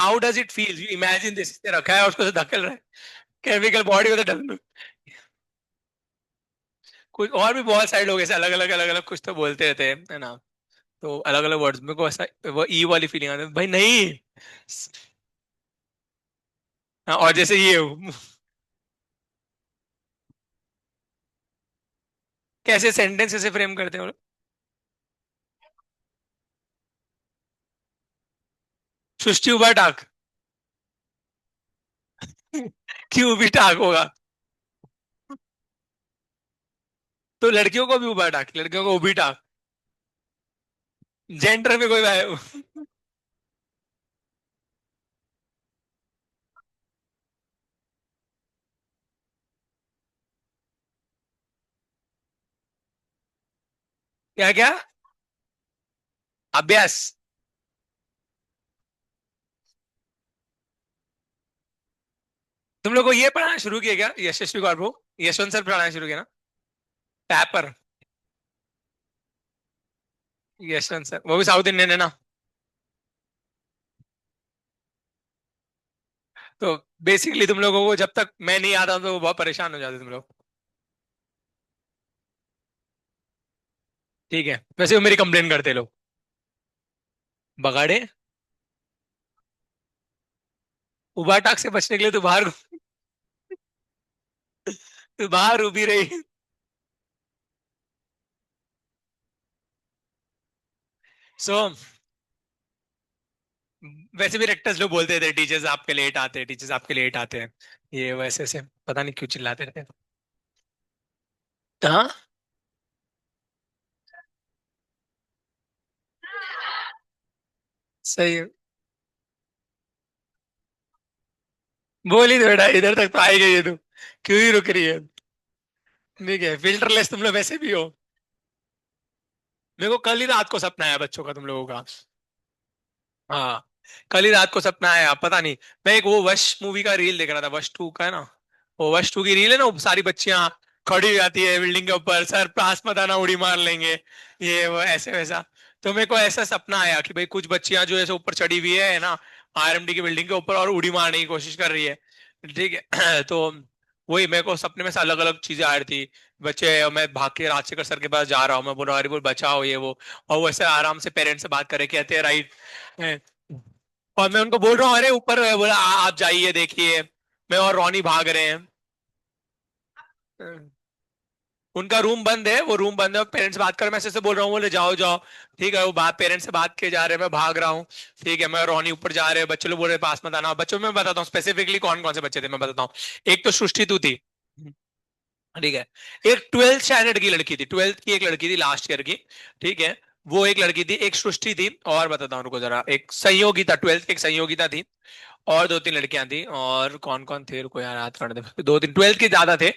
How does it feel, you imagine this, रखा है उसको तो धकेल रहा है, केमिकल बॉडी को तो डल। कुछ और भी बहुत सारे लोग ऐसे अलग अलग कुछ तो बोलते रहते हैं, है ना। तो अलग अलग वर्ड्स में को ऐसा वो ई वाली फीलिंग आती है भाई, नहीं। हाँ, और जैसे ये कैसे सेंटेंस ऐसे फ्रेम करते हैं वो लोग? सृष्टि उबा टाक। क्यों भी टाक होगा? तो लड़कियों को भी उबा टाक, लड़कियों को उबी टाक। जेंडर में कोई क्या क्या? अभ्यास। तुम लोग को ये पढ़ाना शुरू किया क्या, यशस्वी गौरव? यशवंत सर पढ़ाना शुरू किया ना? पैपर। यशवंत सर वो भी साउथ इंडियन है ना। तो बेसिकली तुम लोगों को जब तक मैं नहीं आता तो वो बहुत परेशान हो जाते तुम लोग। ठीक है, वैसे वो मेरी कंप्लेन करते लोग। बगाड़े। उबा टाक से बचने के लिए तू बाहर उभी रही। सो वैसे भी रेक्टर्स लोग बोलते थे टीचर्स आपके लेट आते हैं, टीचर्स आपके लेट आते हैं। ये वैसे से पता नहीं क्यों चिल्लाते रहते हैं। हाँ, सही है। बोली तो बेटा, इधर तक तो आई गई है तू, क्यों ही रुक रही है? ठीक है, फिल्टरलेस तुम लोग वैसे भी हो। मेरे को कल ही रात को सपना आया बच्चों का तुम लोगों का। हाँ, कल ही रात को सपना आया, पता नहीं। मैं एक वो वश मूवी का रील देख रहा था, वश टू का है ना। वो वश टू की रील है ना, वो सारी बच्चियां खड़ी हो जाती है बिल्डिंग के ऊपर, सर पास मत आना उड़ी मार लेंगे, ये वो ऐसे वैसा। तो मेरे को ऐसा सपना आया कि भाई कुछ बच्चियां जो ऐसे ऊपर चढ़ी हुई है ना, आरएमडी की बिल्डिंग के ऊपर, और उड़ी मारने की कोशिश कर रही है। ठीक है। तो वही मेरे को सपने में से अलग अलग चीजें आ रही थी। बच्चे, मैं भाग के राजशेखर सर के पास जा रहा हूँ, मैं बोल रहा हूँ अरे बोल बचाओ ये वो। और वो ऐसे आराम से पेरेंट्स से बात करे, कहते हैं राइट। और मैं उनको बोल रहा हूँ अरे ऊपर है, बोला आप जाइए देखिए, मैं और रॉनी भाग रहे हैं। उनका रूम बंद है, वो रूम बंद है, पेरेंट्स बात कर, मैं ऐसे से बोल रहा हूँ, बोले जाओ जाओ। ठीक है, वो बात पेरेंट्स से बात किए जा रहे हैं, मैं भाग रहा हूँ। ठीक है, मैं और रॉनी ऊपर जा रहे हैं, बच्चे लोग बोल रहे हैं, पास मत आना। बच्चों में मैं बताता हूँ स्पेसिफिकली कौन कौन से बच्चे थे, मैं बताता हूँ। एक तो सृष्टि तू थी। ठीक है। एक ट्वेल्थ स्टैंडर्ड की लड़की थी, ट्वेल्थ की एक लड़की थी लास्ट ईयर की। ठीक है। वो एक लड़की थी, एक सृष्टि थी, और बताता हूँ रुको जरा, एक संयोगिता, ट्वेल्थ की एक संयोगिता थी। और दो तीन लड़कियां थी, और कौन कौन थे रुको यार, याद करने दे, दो तीन ट्वेल्थ के ज्यादा थे।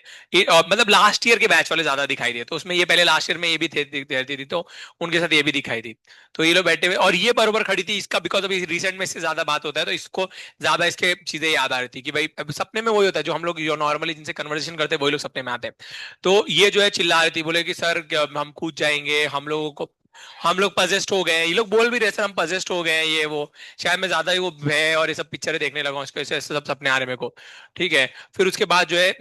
और मतलब लास्ट ईयर के बैच वाले ज्यादा दिखाई दिए, तो उसमें ये पहले लास्ट ईयर में ये भी थे, रहती थी, तो उनके साथ ये भी दिखाई दी। तो ये लोग बैठे हुए, और ये बरोबर खड़ी थी, इसका बिकॉज अभी रिसेंट में इससे ज्यादा बात होता है, तो इसको ज्यादा इसके चीजें याद आ रही थी कि भाई अब सपने में वही होता है जो हम लोग जो नॉर्मली जिनसे कन्वर्सेशन करते हैं वही लोग सपने में आते हैं। तो ये जो है चिल्ला रही थी, बोले कि सर हम कूद जाएंगे, हम लोगों को, हम लोग पजेस्ट हो गए हैं, ये लोग बोल भी रहे सर हम पजेस्ट हो गए हैं ये वो। शायद मैं ज्यादा ही वो भय और ये सब पिक्चरें देखने लगा हूँ, इसको ऐसे ऐसे सब सपने आ रहे हैं मेरे को। ठीक है। फिर उसके बाद जो है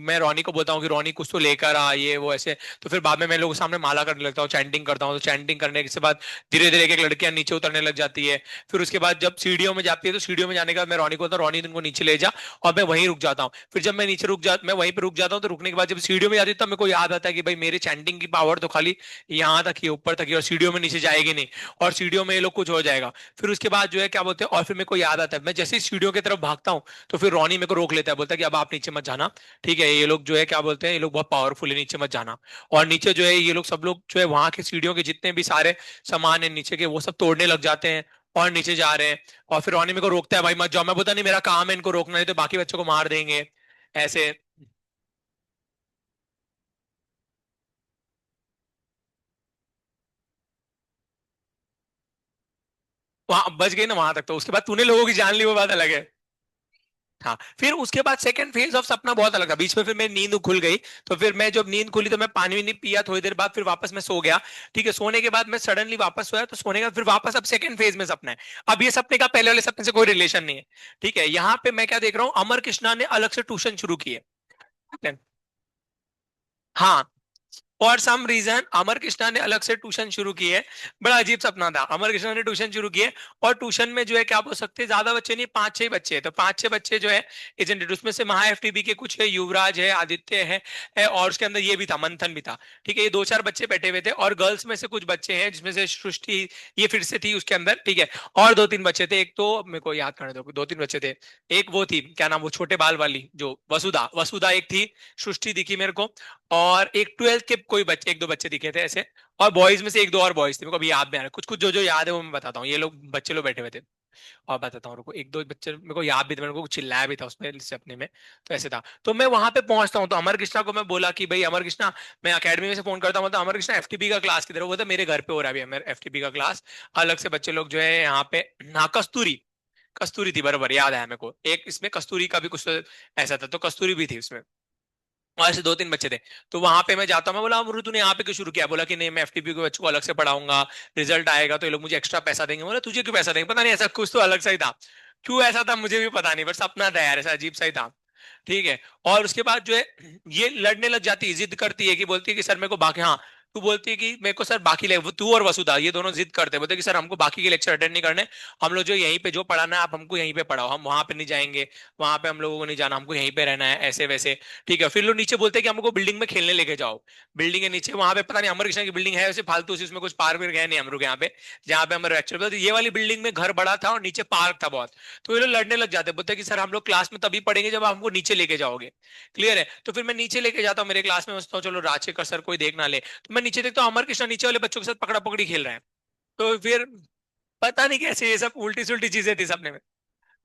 मैं रोनी को बोलता हूँ कि रोनी कुछ तो लेकर आ ये वो ऐसे। तो फिर बाद में मैं लोगों के सामने माला करने लगता हूँ, चैंटिंग करता हूँ, तो चैंटिंग करने के बाद धीरे धीरे एक एक लड़कियां नीचे उतरने लग जाती है। फिर उसके बाद जब सीढ़ियों में जाती है, तो सीढ़ियों में जाने के बाद मैं रोनी को बोलता हूँ रोनी तुमको नीचे ले जा, और मैं वहीं रुक जाता हूँ। फिर जब मैं वहीं पे रुक जाता हूँ, तो रुकने के बाद जब सीढ़ियों में जाती है तब मेरे को याद आता है कि भाई मेरे चैंटिंग की पावर तो खाली यहाँ तक ही, ऊपर तक ही, और सीढ़ियों में नीचे जाएगी नहीं। और सीढ़ियों में ये लोग कुछ हो जाएगा। फिर उसके बाद जो है क्या बोलते हैं, और फिर मेरे को याद आता है, मैं जैसे ही सीढ़ियों की तरफ भागता हूँ, तो फिर रॉनी मेरे को रोक लेता है, बोलता है कि अब आप नीचे मत जाना। ठीक है, ये लोग जो है क्या बोलते हैं, ये लोग बहुत पावरफुल है, नीचे मत जाना। और नीचे जो है ये लोग सब लोग जो है वहां के सीढ़ियों के जितने भी सारे सामान है नीचे के, वो सब तोड़ने लग जाते हैं, और नीचे जा रहे हैं। और फिर रॉनी मेरे को रोकता है, भाई मत जाओ, मैं बोलता नहीं मेरा काम है इनको रोकना, नहीं तो बाकी बच्चों को मार देंगे, ऐसे। वहां बच गई ना वहां तक, तो उसके बाद तूने लोगों की जान ली वो बात अलग है। हाँ, फिर उसके बाद सेकंड फेज ऑफ सपना बहुत अलग था। बीच में फिर मेरी नींद खुल गई। तो फिर मैं जब नींद खुली तो मैं पानी भी नहीं पिया, थोड़ी देर बाद फिर वापस मैं सो गया। ठीक है, सोने के बाद मैं सडनली वापस सोया, तो सोने के बाद फिर वापस अब सेकंड फेज में सपना है। अब ये सपने का पहले वाले सपने से कोई रिलेशन नहीं है। ठीक है, यहाँ पे मैं क्या देख रहा हूँ, अमर कृष्णा ने अलग से ट्यूशन शुरू की है। हाँ, फॉर सम रीजन अमर कृष्णा ने अलग से ट्यूशन शुरू की है। बड़ा अजीब सपना था। अमर कृष्णा ने ट्यूशन शुरू की है, और ट्यूशन में जो है क्या बोल सकते हैं, ज्यादा बच्चे नहीं, पांच छह बच्चे हैं। तो पांच छह बच्चे जो है एजेंटेड, उसमें से महा एफटीबी के कुछ है, युवराज है, आदित्य है, और उसके अंदर ये भी था, मंथन भी था। ठीक है, ये दो चार बच्चे बैठे हुए थे, और गर्ल्स में से कुछ बच्चे हैं जिसमें से सृष्टि, ये फिर से थी उसके अंदर। ठीक है, और दो तीन बच्चे थे, एक तो मेरे को याद करने दो, दो तीन बच्चे थे। एक वो थी, क्या नाम, वो छोटे बाल वाली जो वसुधा, वसुधा एक थी, सृष्टि दिखी मेरे को, और एक ट्वेल्थ के कोई बच्चे, एक दो बच्चे दिखे थे ऐसे। और बॉयज में से एक दो और बॉयज थे, मेरे को अभी याद नहीं आ रहा, कुछ कुछ जो जो याद है वो मैं बताता हूँ। ये लोग बच्चे लोग बैठे हुए थे। और बताता हूँ, रुको, एक दो बच्चे मेरे को याद भी थे, मेरे को चिल्लाया भी था उसमें अपने में। तो ऐसे था। तो मैं वहां पे पहुंचता हूँ, तो अमर कृष्णा को मैं बोला कि भाई अमर कृष्णा, मैं अकेडमी में से फोन करता हूँ, तो अमर कृष्णा एफटीपी का क्लास किधर है? वो था मेरे घर पे हो रहा है अभी मेरे एफटीपी का क्लास। अलग से बच्चे लोग जो है यहाँ पे। हाँ, कस्तूरी, कस्तूरी थी, बराबर याद आया मेरे को, एक इसमें कस्तूरी का भी कुछ तो ऐसा था, तो कस्तूरी भी थी उसमें। वहां से दो तीन बच्चे थे। तो वहां पे मैं जाता हूँ, मैं बोला अमरू तूने यहाँ पे क्यों शुरू किया? बोला कि नहीं, मैं एफटीपी के बच्चों को अलग से पढ़ाऊंगा, रिजल्ट आएगा तो ये लोग मुझे एक्स्ट्रा पैसा देंगे। बोला तुझे क्यों पैसा देंगे? पता नहीं, ऐसा कुछ तो अलग सा ही था। क्यों ऐसा था मुझे भी पता नहीं, बट सपना था यार, ऐसा अजीब सा ही था। ठीक है, और उसके बाद जो है ये लड़ने लग जाती है, जिद करती है कि, बोलती है कि सर मेरे को बाकी, हाँ, तू बोलती है कि मेरे को सर बाकी तू और वसुधा ये दोनों जिद करते हैं, बोलते हैं कि सर हमको बाकी के लेक्चर अटेंड नहीं करने, हम लोग जो यहीं पे जो पढ़ाना है आप हमको यहीं पे पढ़ाओ, हम वहां पे नहीं जाएंगे, वहां पे हम लोगों को नहीं जाना, हमको यहीं पे रहना है, ऐसे वैसे। ठीक है, फिर लोग नीचे बोलते हैं कि हमको बिल्डिंग में खेलने लेके जाओ। बिल्डिंग के नीचे वहां पे पता नहीं अमर कृष्ण की बिल्डिंग है वैसे फालतू सी, उसमें कुछ पार्क भी गए नहीं हम लोग यहाँ पे, जहाँ पे हमारे लेक्चर, ये वाली बिल्डिंग में घर बड़ा था और नीचे पार्क था बहुत। तो ये लोग लड़ने लग जाते हैं, बोलते हैं कि सर हम लोग क्लास में तभी पढ़ेंगे जब आप हमको नीचे लेके जाओगे। क्लियर है? तो फिर मैं नीचे लेके जाता हूँ मेरे क्लास में, सोचता हूँ चलो रांची सर कोई देख ना ले, तो मैं नीचे देखता हूँ अमर कृष्णा नीचे वाले बच्चों के साथ पकड़ा पकड़ी खेल रहे हैं। तो फिर पता नहीं कैसे ये सब उल्टी सुल्टी चीजें थी सपने में।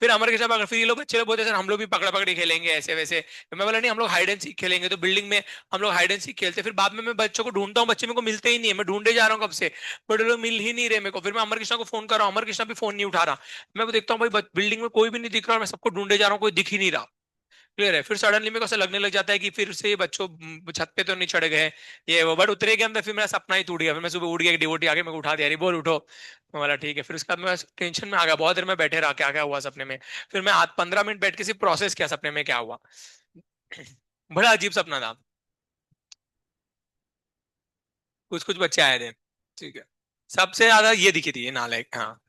फिर अमर के साथ फिर ये लोग बच्चे लोग बोलते सर हम लोग भी पकड़ा पकड़ी खेलेंगे ऐसे वैसे, तो मैं बोला नहीं हम लोग हाइड एंड सीक खेलेंगे, तो बिल्डिंग में हम लोग हाइड एंड सीक खेलते। फिर बाद में मैं बच्चों को ढूंढता हूँ, बच्चे मेरे को मिलते ही नहीं है, मैं ढूंढे जा रहा हूँ कब से, बट लोग मिल ही नहीं रहे मेरे को। फिर मैं अमर कृष्णा को फोन कर रहा हूँ, अमर कृष्णा भी फोन नहीं उठा रहा। मैं वो देखता हूँ भाई बिल्डिंग में कोई भी नहीं दिख रहा, और मैं सबको ढूंढे जा रहा हूँ, कोई दिख ही नहीं रहा। क्लियर है? फिर सडनली मेरे को ऐसा लगने लग जाता है कि फिर से ये बच्चों छत पे तो नहीं चढ़ गए, ये वो, बट उतरे के अंदर फिर मेरा सपना ही टूट गया। फिर मैं सुबह उठ गया, डिवोटी आके मेरे को उठा दिया, अरे बोल उठो। मैं बोला ठीक है। फिर उसके बाद मैं टेंशन में आ गया, बहुत देर में बैठे रहा, क्या क्या हुआ सपने में। फिर मैं आज 15 मिनट बैठ के सिर्फ प्रोसेस किया सपने में क्या हुआ। बड़ा अजीब सपना था। कुछ कुछ बच्चे आए थे। ठीक है, सबसे ज्यादा ये दिखी थी, ये नालायक, हाँ।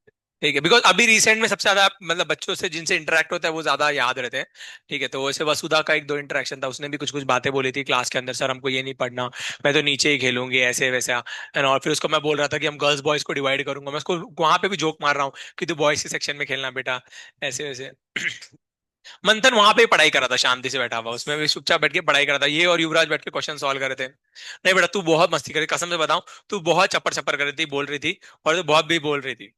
ठीक है, बिकॉज अभी रिसेंट में सबसे ज्यादा मतलब बच्चों से जिनसे इंटरेक्ट होता है वो ज्यादा याद रहते हैं। ठीक है, तो वैसे वसुधा का एक दो इंटरेक्शन था, उसने भी कुछ कुछ बातें बोली थी क्लास के अंदर, सर हमको ये नहीं पढ़ना, मैं तो नीचे ही खेलूंगी ऐसे वैसा। एंड और फिर उसको मैं बोल रहा था कि हम गर्ल्स बॉयज को डिवाइड करूंगा, मैं उसको वहां पे भी जोक मार रहा हूँ कि तू बॉयज के सेक्शन में खेलना बेटा, ऐसे वैसे। मंथन वहां पे ही पढ़ाई कर रहा था, शांति से बैठा हुआ, उसमें भी चुपचाप बैठ के पढ़ाई कर रहा था, ये और युवराज बैठ के क्वेश्चन सॉल्व कर रहे थे। नहीं बेटा तू बहुत मस्ती करी, कसम से बताऊं, तू बहुत चप्पड़ चप्पड़ कर रही थी, बोल रही थी, और तू बहुत भी बोल रही थी।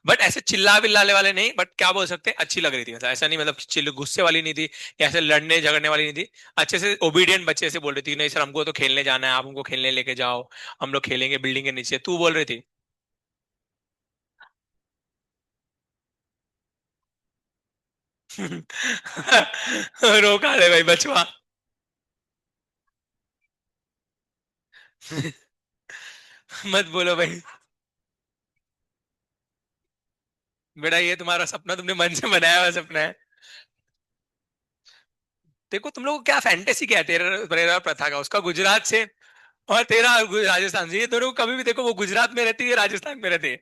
बट ऐसे चिल्ला विल्लाने वाले नहीं, बट क्या बोल सकते हैं, अच्छी लग रही थी, मतलब ऐसा नहीं, मतलब चिल्ल गुस्से वाली नहीं थी, या ऐसे लड़ने झगड़ने वाली नहीं थी। अच्छे से ओबीडियंट बच्चे से बोल रही थी, नहीं सर हमको तो खेलने जाना है, आप हमको खेलने लेके जाओ, हम लोग खेलेंगे बिल्डिंग के नीचे, तू बोल रही थी। रोका दे भाई बचवा। मत बोलो भाई। बेटा ये तुम्हारा सपना तुमने मन से बनाया हुआ सपना है। देखो तुम लोग को क्या फैंटेसी क्या है, तेरा तेरा प्रथा का, उसका गुजरात से, और तेरा राजस्थान से, ये दोनों को कभी भी देखो, वो गुजरात में रहती है, राजस्थान में रहती है।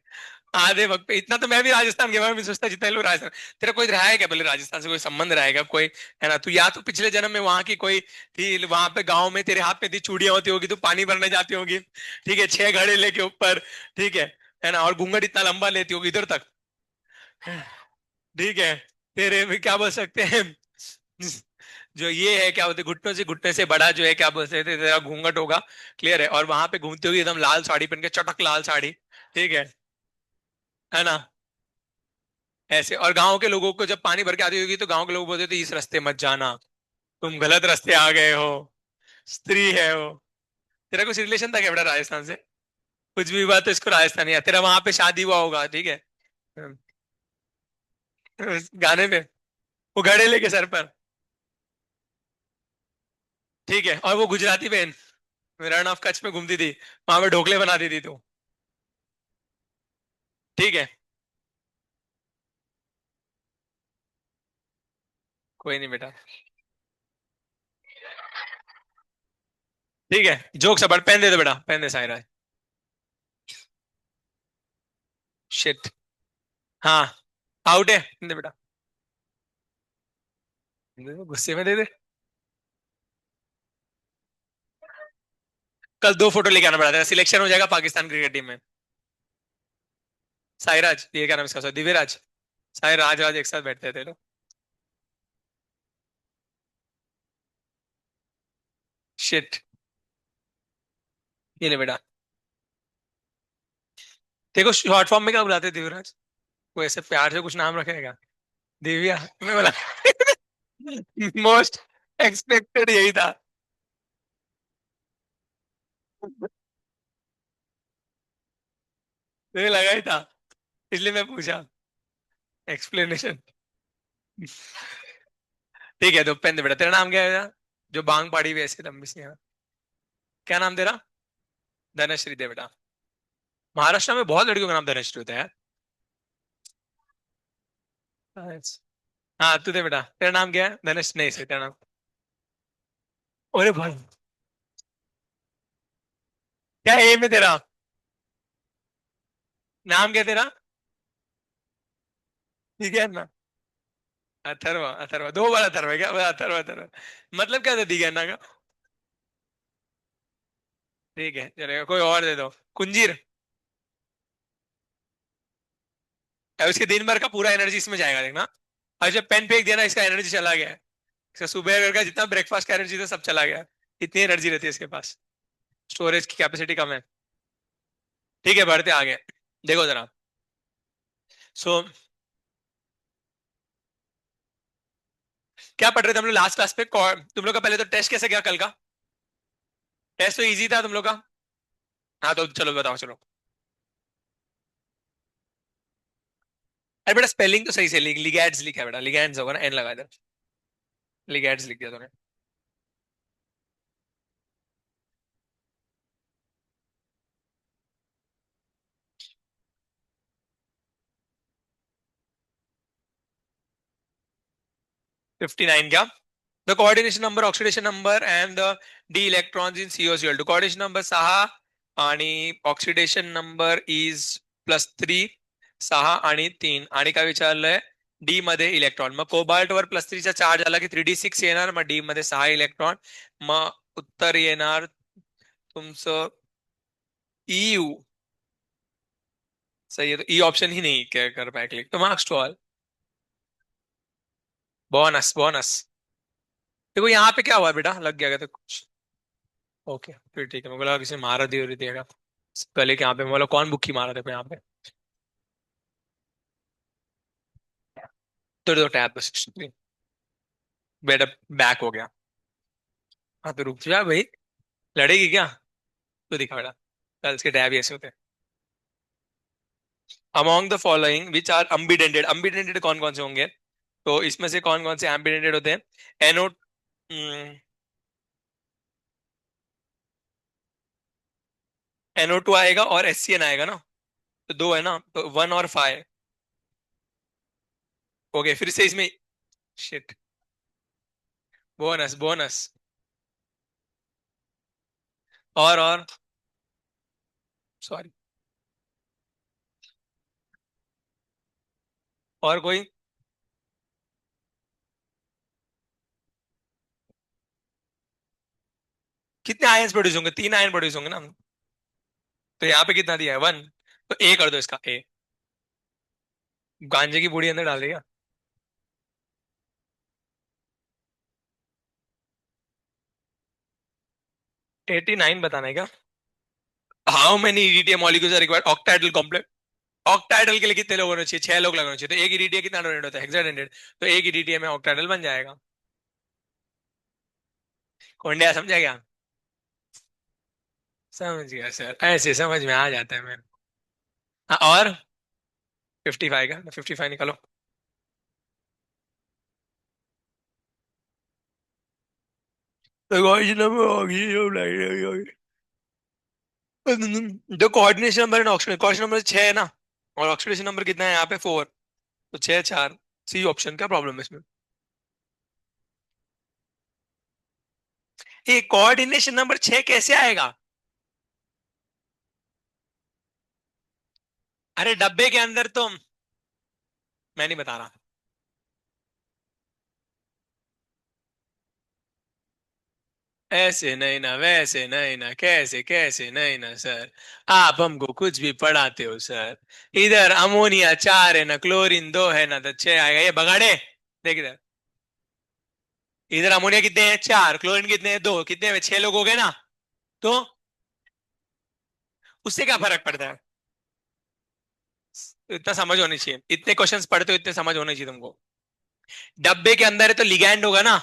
आधे वक्त पे इतना तो मैं भी राजस्थान गया, मैं भी सोचता जितने लोग राजस्थान, तेरा कोई रहा है क्या पहले राजस्थान से, कोई संबंध रहा है क्या कोई? है ना, तू या तो पिछले जन्म में वहां की कोई थी, वहां पे गांव में तेरे हाथ में थी चूड़ियां होती होगी, तू पानी भरने जाती होगी, ठीक है, 6 घड़े लेके ऊपर, ठीक है ना, और घूंघट इतना लंबा लेती होगी इधर तक। ठीक है, तेरे में क्या बोल सकते हैं, जो ये है क्या बोलते हैं, घुटनों से बड़ा जो है क्या बोलते हैं, तेरा घूंघट होगा। क्लियर है? और वहां पे घूमती होगी एकदम लाल साड़ी पहन के, चटक लाल साड़ी। ठीक है ना, ऐसे। और गांव के लोगों को जब पानी भर के आती होगी तो गांव के लोग बोलते थे इस रास्ते मत जाना, तुम गलत रास्ते आ गए हो, स्त्री है वो। तेरा कुछ रिलेशन था क्या बेटा राजस्थान से? कुछ भी बात तो इसको राजस्थानी है, तेरा वहां पे शादी हुआ होगा, ठीक है। उस गाने पे वो घड़े लेके सर पर। ठीक है, और वो गुजराती बहन रण ऑफ कच्छ में घूमती थी, वहां पे ढोकले बनाती थी तो। ठीक है। कोई नहीं बेटा। ठीक है, जोक से बड़ पेन दे दो बेटा, पेन दे सायरा। शिट। हाँ, आउट है, दे बेटा। दे दो, गुस्से में दे दे। कल दो फोटो लेके आना पड़ा था, सिलेक्शन हो जाएगा पाकिस्तान क्रिकेट टीम में। साईराज, ये क्या नाम है इसका, दिव्यराज। साई राज राज एक साथ बैठते थे लोग। शिट। ये ले बेटा। देखो शॉर्ट फॉर्म में क्या बुलाते हैं दिव्यराज, वो ऐसे प्यार से कुछ नाम रखेगा। दिव्या मैं बोला। मोस्ट एक्सपेक्टेड यही था। मुझे लगा ही था, इसलिए मैं पूछा। एक्सप्लेनेशन। ठीक है, तो पेन दे बेटा, तेरा नाम क्या है? जो बांग पाड़ी हुई ऐसी लंबी सी है। क्या नाम तेरा? धनश्री, दे बेटा। महाराष्ट्र में बहुत लड़कियों का नाम धनश्री होता है यार। अच्छा। हाँ तू दे बेटा, तेरा नाम क्या है? धनुष नहीं, सही तेरा नाम। अरे भाई, क्या है में तेरा? नाम क्या तेरा? ठीक है ना? अथर्व, अथर्व, दो बार अथर्व है क्या? अथर्व, अथर्व। मतलब क्या था दिगंना का? ठीक है चलेगा, कोई और दे दो। कुंजीर। अब इसके दिन भर का पूरा एनर्जी इसमें जाएगा देखना। अच्छा पेन फेंक दिया ना, इसका एनर्जी चला गया है। इसका सुबह का जितना ब्रेकफास्ट का एनर्जी था सब चला गया। इतनी एनर्जी रहती है इसके पास, स्टोरेज की कैपेसिटी कम है। ठीक है, बढ़ते आगे। देखो जरा। सो क्या पढ़ रहे थे हम लोग लास्ट क्लास पे? तुम लोग का पहले तो टेस्ट कैसे गया कल का? टेस्ट तो इजी था तुम लोग का। हाँ तो चलो बताओ चलो। अरे बेटा स्पेलिंग तो सही से लिख, लिगैंड्स लिखा है बेटा, लिगैंड्स होगा ना, एन लगा इधर। लिगैंड्स लिख दिया तूने। 59 क्या? The coordination number, oxidation number and the D electrons in COCl2। Coordination number 6 आणि ऑक्सिडेशन नंबर इज +3, 6 आणि 3, आणि काय विचारलंय? डी मध्ये इलेक्ट्रॉन, मग कोबाल्ट वर +3 चा चार्ज आला की 3d6 येणार, मग डी मध्ये 6 इलेक्ट्रॉन, मग उत्तर येणार तुमचं EU। सही है, तो ई ऑप्शन ही नहीं क्या कर पाए क्लिक, तो marks to all. Bonus, bonus. देखो यहाँ पे क्या हुआ बेटा, लग गया क्या तो कुछ? ओके फिर ठीक है, मैं बोला किसी ने मारा दी हो रही थी पहले के यहाँ पे, मैं बोला कौन बुक्की मारा था यहाँ पे। तो टैब बस। बेटा बैक हो गया। हाँ तो रुक जा भाई, लड़ेगी क्या? तो दिखा बेटा, गर्ल्स के टैब ही ऐसे होते हैं। Among the following which are ambidentate, ambidentate कौन कौन से होंगे? तो इसमें से कौन कौन से एम्बिडेंटेड होते हैं? एनो NO2 आएगा और SCN आएगा ना, तो दो है ना, तो 1 और 5। ओके फिर से इसमें। शिट। Bonus, bonus. और सॉरी। और कोई? कितने आयंस प्रोड्यूस होंगे? 3 आयन प्रोड्यूस होंगे ना। तो यहाँ पे कितना दिया है? 1। तो ए कर दो इसका, ए। गांजे की बूड़ी अंदर डाल देगा। 89 बताना है क्या? How many EDTA molecules are required octahedral complex? Octahedral के लिए कितने लोग होने चाहिए? 6 लोग लगाने चाहिए, तो एक EDTA कितना डोनेट होता है? हेक्साडेंटेड। तो एक EDTA में ऑक्टाइडल बन जाएगा। कौन समझा क्या? समझ गया सर, ऐसे समझ में आ जाता है मेरे। हाँ और 55 का, 55 निकालो। तो कोऑर्डिनेशन नंबर होगी जो कोऑर्डिनेशन नंबर है ना, ऑक्सीजन कोऑर्डिनेशन नंबर 6 है ना, और ऑक्सीडेशन नंबर कितना है यहाँ पे 4, तो 6 4, सी ऑप्शन। क्या प्रॉब्लम है इसमें? ये कोऑर्डिनेशन नंबर 6 कैसे आएगा? अरे डब्बे के अंदर तो मैं नहीं बता रहा। ऐसे नहीं ना, वैसे नहीं ना, कैसे कैसे नहीं ना सर। आप हमको कुछ भी पढ़ाते हो सर। इधर अमोनिया 4 है ना, क्लोरीन 2 है ना, तो 6 आएगा। ये बगाड़े, देख इधर। इधर अमोनिया कितने हैं? 4। क्लोरीन कितने हैं? 2। कितने हैं? 6 लोग हो गए ना। तो उससे क्या फर्क पड़ता है? इतना समझ होनी चाहिए, इतने क्वेश्चंस पढ़ते हो, इतने समझ होनी चाहिए तुमको। डब्बे के अंदर है तो लिगैंड होगा ना,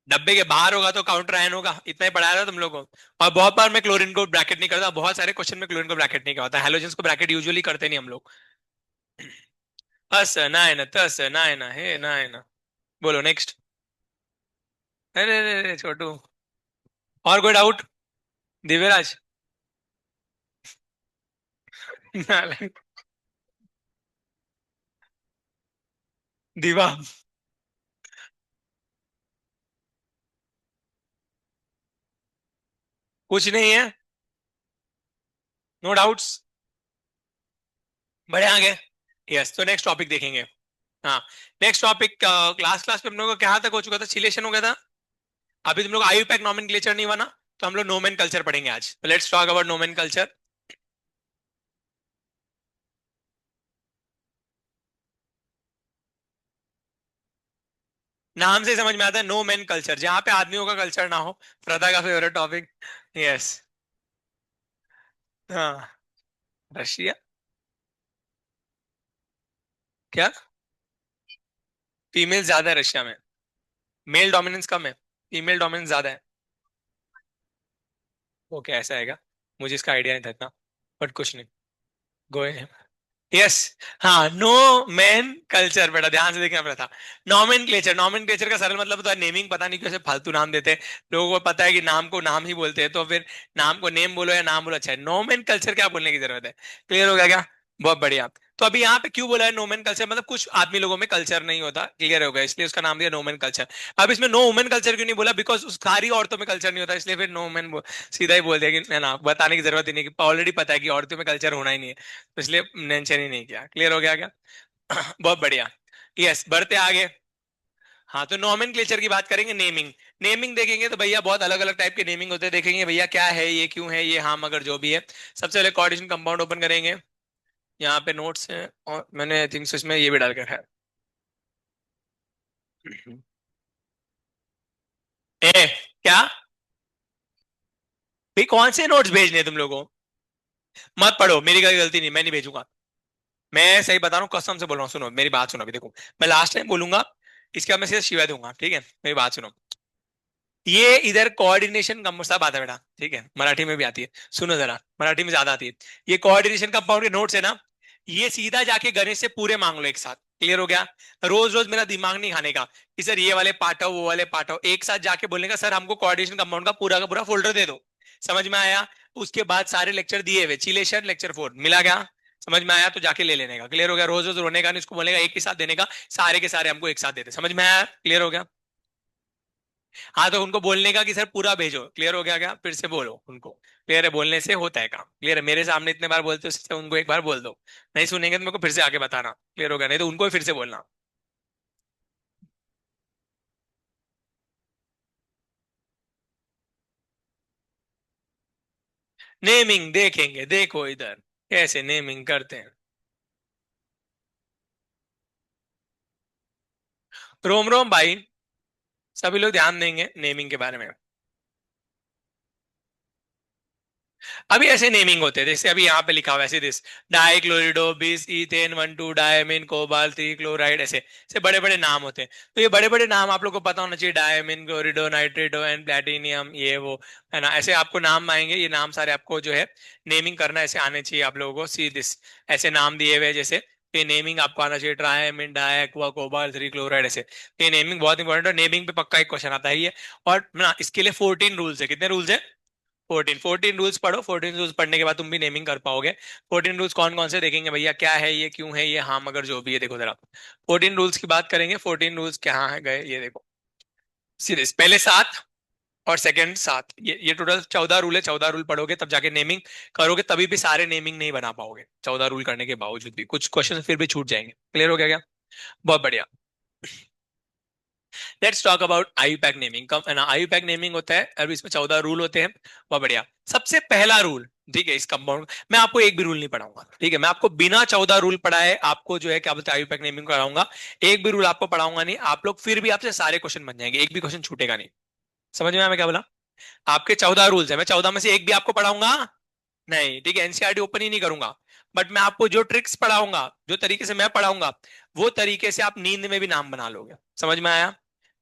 डब्बे के बाहर होगा तो काउंटर आयन होगा। इतना ही पढ़ाया था तुम लोगों को। और बहुत बार मैं क्लोरीन को ब्रैकेट नहीं करता, बहुत सारे क्वेश्चन में क्लोरीन को ब्रैकेट नहीं करता, हेलोजन्स को ब्रैकेट यूजुअली करते नहीं हम लोग। अस नायना तस नायना हे नायना। बोलो नेक्स्ट। अरे अरे अरे, छोटू। और कोई डाउट? दिव्यराज। नालायक। दिवा। कुछ नहीं है। No doubts. बड़े आगे। यस, तो नेक्स्ट टॉपिक देखेंगे। हाँ। नेक्स्ट टॉपिक, क्लास क्लास पे हम लोग को कहाँ तक हो चुका था? सिलेक्शन हो गया था। अभी तुम लोग आयुपैक नॉमेनक्लेचर नहीं बना, तो हम लोग नोमेन कल्चर पढ़ेंगे आज। Let's talk about नोमेन culture. नाम से ही समझ में आता है, नो मेन कल्चर, जहां पे आदमियों का कल्चर ना हो। प्रथा का फेवरेट टॉपिक। यस। हाँ। रशिया। क्या? फीमेल ज्यादा है रशिया में। मेल डोमिनेंस कम है, फीमेल डोमिनेंस ज्यादा है। ओके, ऐसा आएगा। मुझे इसका आइडिया नहीं था इतना, बट कुछ नहीं। गोए। यस। हाँ, नो मैन कल्चर, बेटा ध्यान से देखना पड़ा था। नॉमेनक्लेचर, नॉमेनक्लेचर का सरल मतलब होता है नेमिंग। पता नहीं कैसे फालतू नाम देते हैं। लोगों को पता है कि नाम को नाम ही बोलते हैं, तो फिर नाम को नेम बोलो या नाम बोलो, अच्छा है। नोमेन कल्चर क्या बोलने की जरूरत है? क्लियर हो गया क्या? बहुत बढ़िया। तो अभी यहाँ पे क्यों बोला है नोमेन कल्चर? मतलब कुछ आदमी लोगों में कल्चर नहीं होता, क्लियर हो गया, इसलिए उसका नाम दिया नोमेन कल्चर। अब इसमें नो वुमेन कल्चर क्यों नहीं बोला? बिकॉज उस सारी औरतों में कल्चर नहीं होता, इसलिए फिर नो वुमेन सीधा ही बोल दिया कि ना, बताने की जरूरत ही नहीं, ऑलरेडी पता है कि औरतों में कल्चर होना ही नहीं है, तो इसलिए मेंशन ही नहीं किया। क्लियर हो गया क्या? बहुत बढ़िया। यस, बढ़ते आगे। हाँ, तो नॉमेनक्लेचर की बात करेंगे। नेमिंग, नेमिंग देखेंगे तो भैया बहुत अलग अलग टाइप के नेमिंग होते हैं। देखेंगे भैया क्या है ये, क्यों है ये, हाँ मगर जो भी है। सबसे पहले कोऑर्डिनेशन कंपाउंड ओपन करेंगे। यहाँ पे नोट्स हैं, और मैंने आई थिंक इसमें ये भी डालकर है। ए, क्या? भाई कौन से नोट्स भेजने हैं तुम लोगों को? मत पढ़ो, मेरी कोई गलती नहीं, मैं नहीं भेजूंगा। मैं सही बता रहा हूँ, कसम से बोल रहा हूँ। सुनो मेरी बात, सुनो अभी देखो। मैं लास्ट टाइम बोलूंगा, इसके बाद मैं सीधा शिवाय दूंगा, ठीक है? मेरी बात सुनो। ये इधर कोऑर्डिनेशन का सब आता है बेटा, ठीक है, मराठी में भी आती है। सुनो जरा, मराठी में ज्यादा आती है। ये कोऑर्डिनेशन कंपाउंड के नोट्स है ना, ये सीधा जाके गणेश से पूरे मांग लो एक साथ। क्लियर हो गया? रोज रोज मेरा दिमाग नहीं खाने का कि सर ये वाले पार्ट वो वाले पार्ट एक साथ जाके बोलने का, सर हमको कोऑर्डिनेशन कंपाउंड का पूरा फोल्डर दे दो। समझ में आया? उसके बाद सारे लेक्चर दिए हुए, चिलेशन लेक्चर 4 मिला क्या? समझ में आया? तो जाके ले लेने का। क्लियर हो गया? रोज रोज रोने का नहीं, उसको बोलेगा एक ही साथ देने का, सारे के सारे हमको एक साथ देते। समझ में आया? क्लियर हो गया? हाँ, तो उनको बोलने का कि सर पूरा भेजो। क्लियर हो गया क्या? फिर से बोलो उनको। क्लियर है? बोलने से होता है काम। क्लियर है? मेरे सामने इतने बार बोलते हो, उससे उनको एक बार बोल दो। नहीं सुनेंगे तो मेरे को फिर से आके बताना। क्लियर हो गया? नहीं तो उनको ही फिर से बोलना। नेमिंग देखेंगे, देखो इधर कैसे नेमिंग करते हैं। रोम रोम भाई, सभी लोग ध्यान देंगे नेमिंग के बारे में। अभी ऐसे नेमिंग होते हैं, जैसे अभी यहाँ पे लिखा हुआ है ऐसे, दिस डाइक्लोरिडो बीस इथेन 1 2 डायमिन कोबाल्ट 3 क्लोराइड, ऐसे ऐसे बड़े बड़े नाम होते हैं। तो ये बड़े बड़े नाम आप लोग को पता होना चाहिए, डायमिन क्लोरिडो नाइट्रेटो एंड प्लेटिनियम, ये वो है ना। ऐसे आपको नाम आएंगे, ये नाम सारे आपको जो है नेमिंग करना ऐसे आने चाहिए आप लोगों को। सी दिस, ऐसे नाम दिए हुए हैं जैसे ये नेमिंग आपको आना चाहिए, ट्राइमिन, डाइक्वा, कोबाल्ट 3 क्लोराइड, ऐसे। ये नेमिंग बहुत इंपॉर्टेंट है, नेमिंग पे पक्का एक क्वेश्चन आता है ये। और ना इसके लिए 14 रूल्स है। कितने रूल्स है? 14 रूल्स पढ़ो, 14 रूल्स पढ़ने के बाद तुम भी नेमिंग कर पाओगे। 14 रूल्स कौन कौन से देखेंगे भैया, क्या है ये, क्यों है ये, हाँ मगर जो भी है, देखो जरा 14 रूल्स की बात करेंगे। 14 रूल्स क्या है गए, ये देखो सीरीज पहले 7 और सेकंड 7, ये टोटल 14 रूल है। 14 रूल पढ़ोगे तब जाके नेमिंग करोगे, तभी भी सारे नेमिंग नहीं बना पाओगे 14 रूल करने के बावजूद भी, कुछ क्वेश्चन फिर भी छूट जाएंगे। क्लियर हो गया क्या? बहुत बढ़िया। Let's talk about IUPAC naming. Come ना, आईयूपैक नेमिंग होता है, अब इसमें 14 रूल होते हैं। बहुत बढ़िया। सबसे पहला रूल, ठीक है, इस कंपाउंड मैं आपको एक भी रूल नहीं पढ़ाऊंगा, ठीक है, मैं आपको बिना 14 रूल पढ़ाए आपको जो है क्या बोलते हैं आईयूपैक नेमिंग कराऊंगा। एक भी रूल आपको पढ़ाऊंगा नहीं, आप लोग फिर भी आपसे सारे क्वेश्चन बन जाएंगे, एक भी क्वेश्चन छूटेगा नहीं। समझ में आया मैं क्या बोला? आपके 14 रूल्स है, मैं 14 में से एक भी आपको पढ़ाऊंगा नहीं, ठीक है, एनसीईआरटी ओपन ही नहीं करूंगा। बट मैं आपको जो ट्रिक्स पढ़ाऊंगा, जो तरीके से मैं पढ़ाऊंगा, वो तरीके से आप नींद में भी नाम बना लोगे। समझ में आया?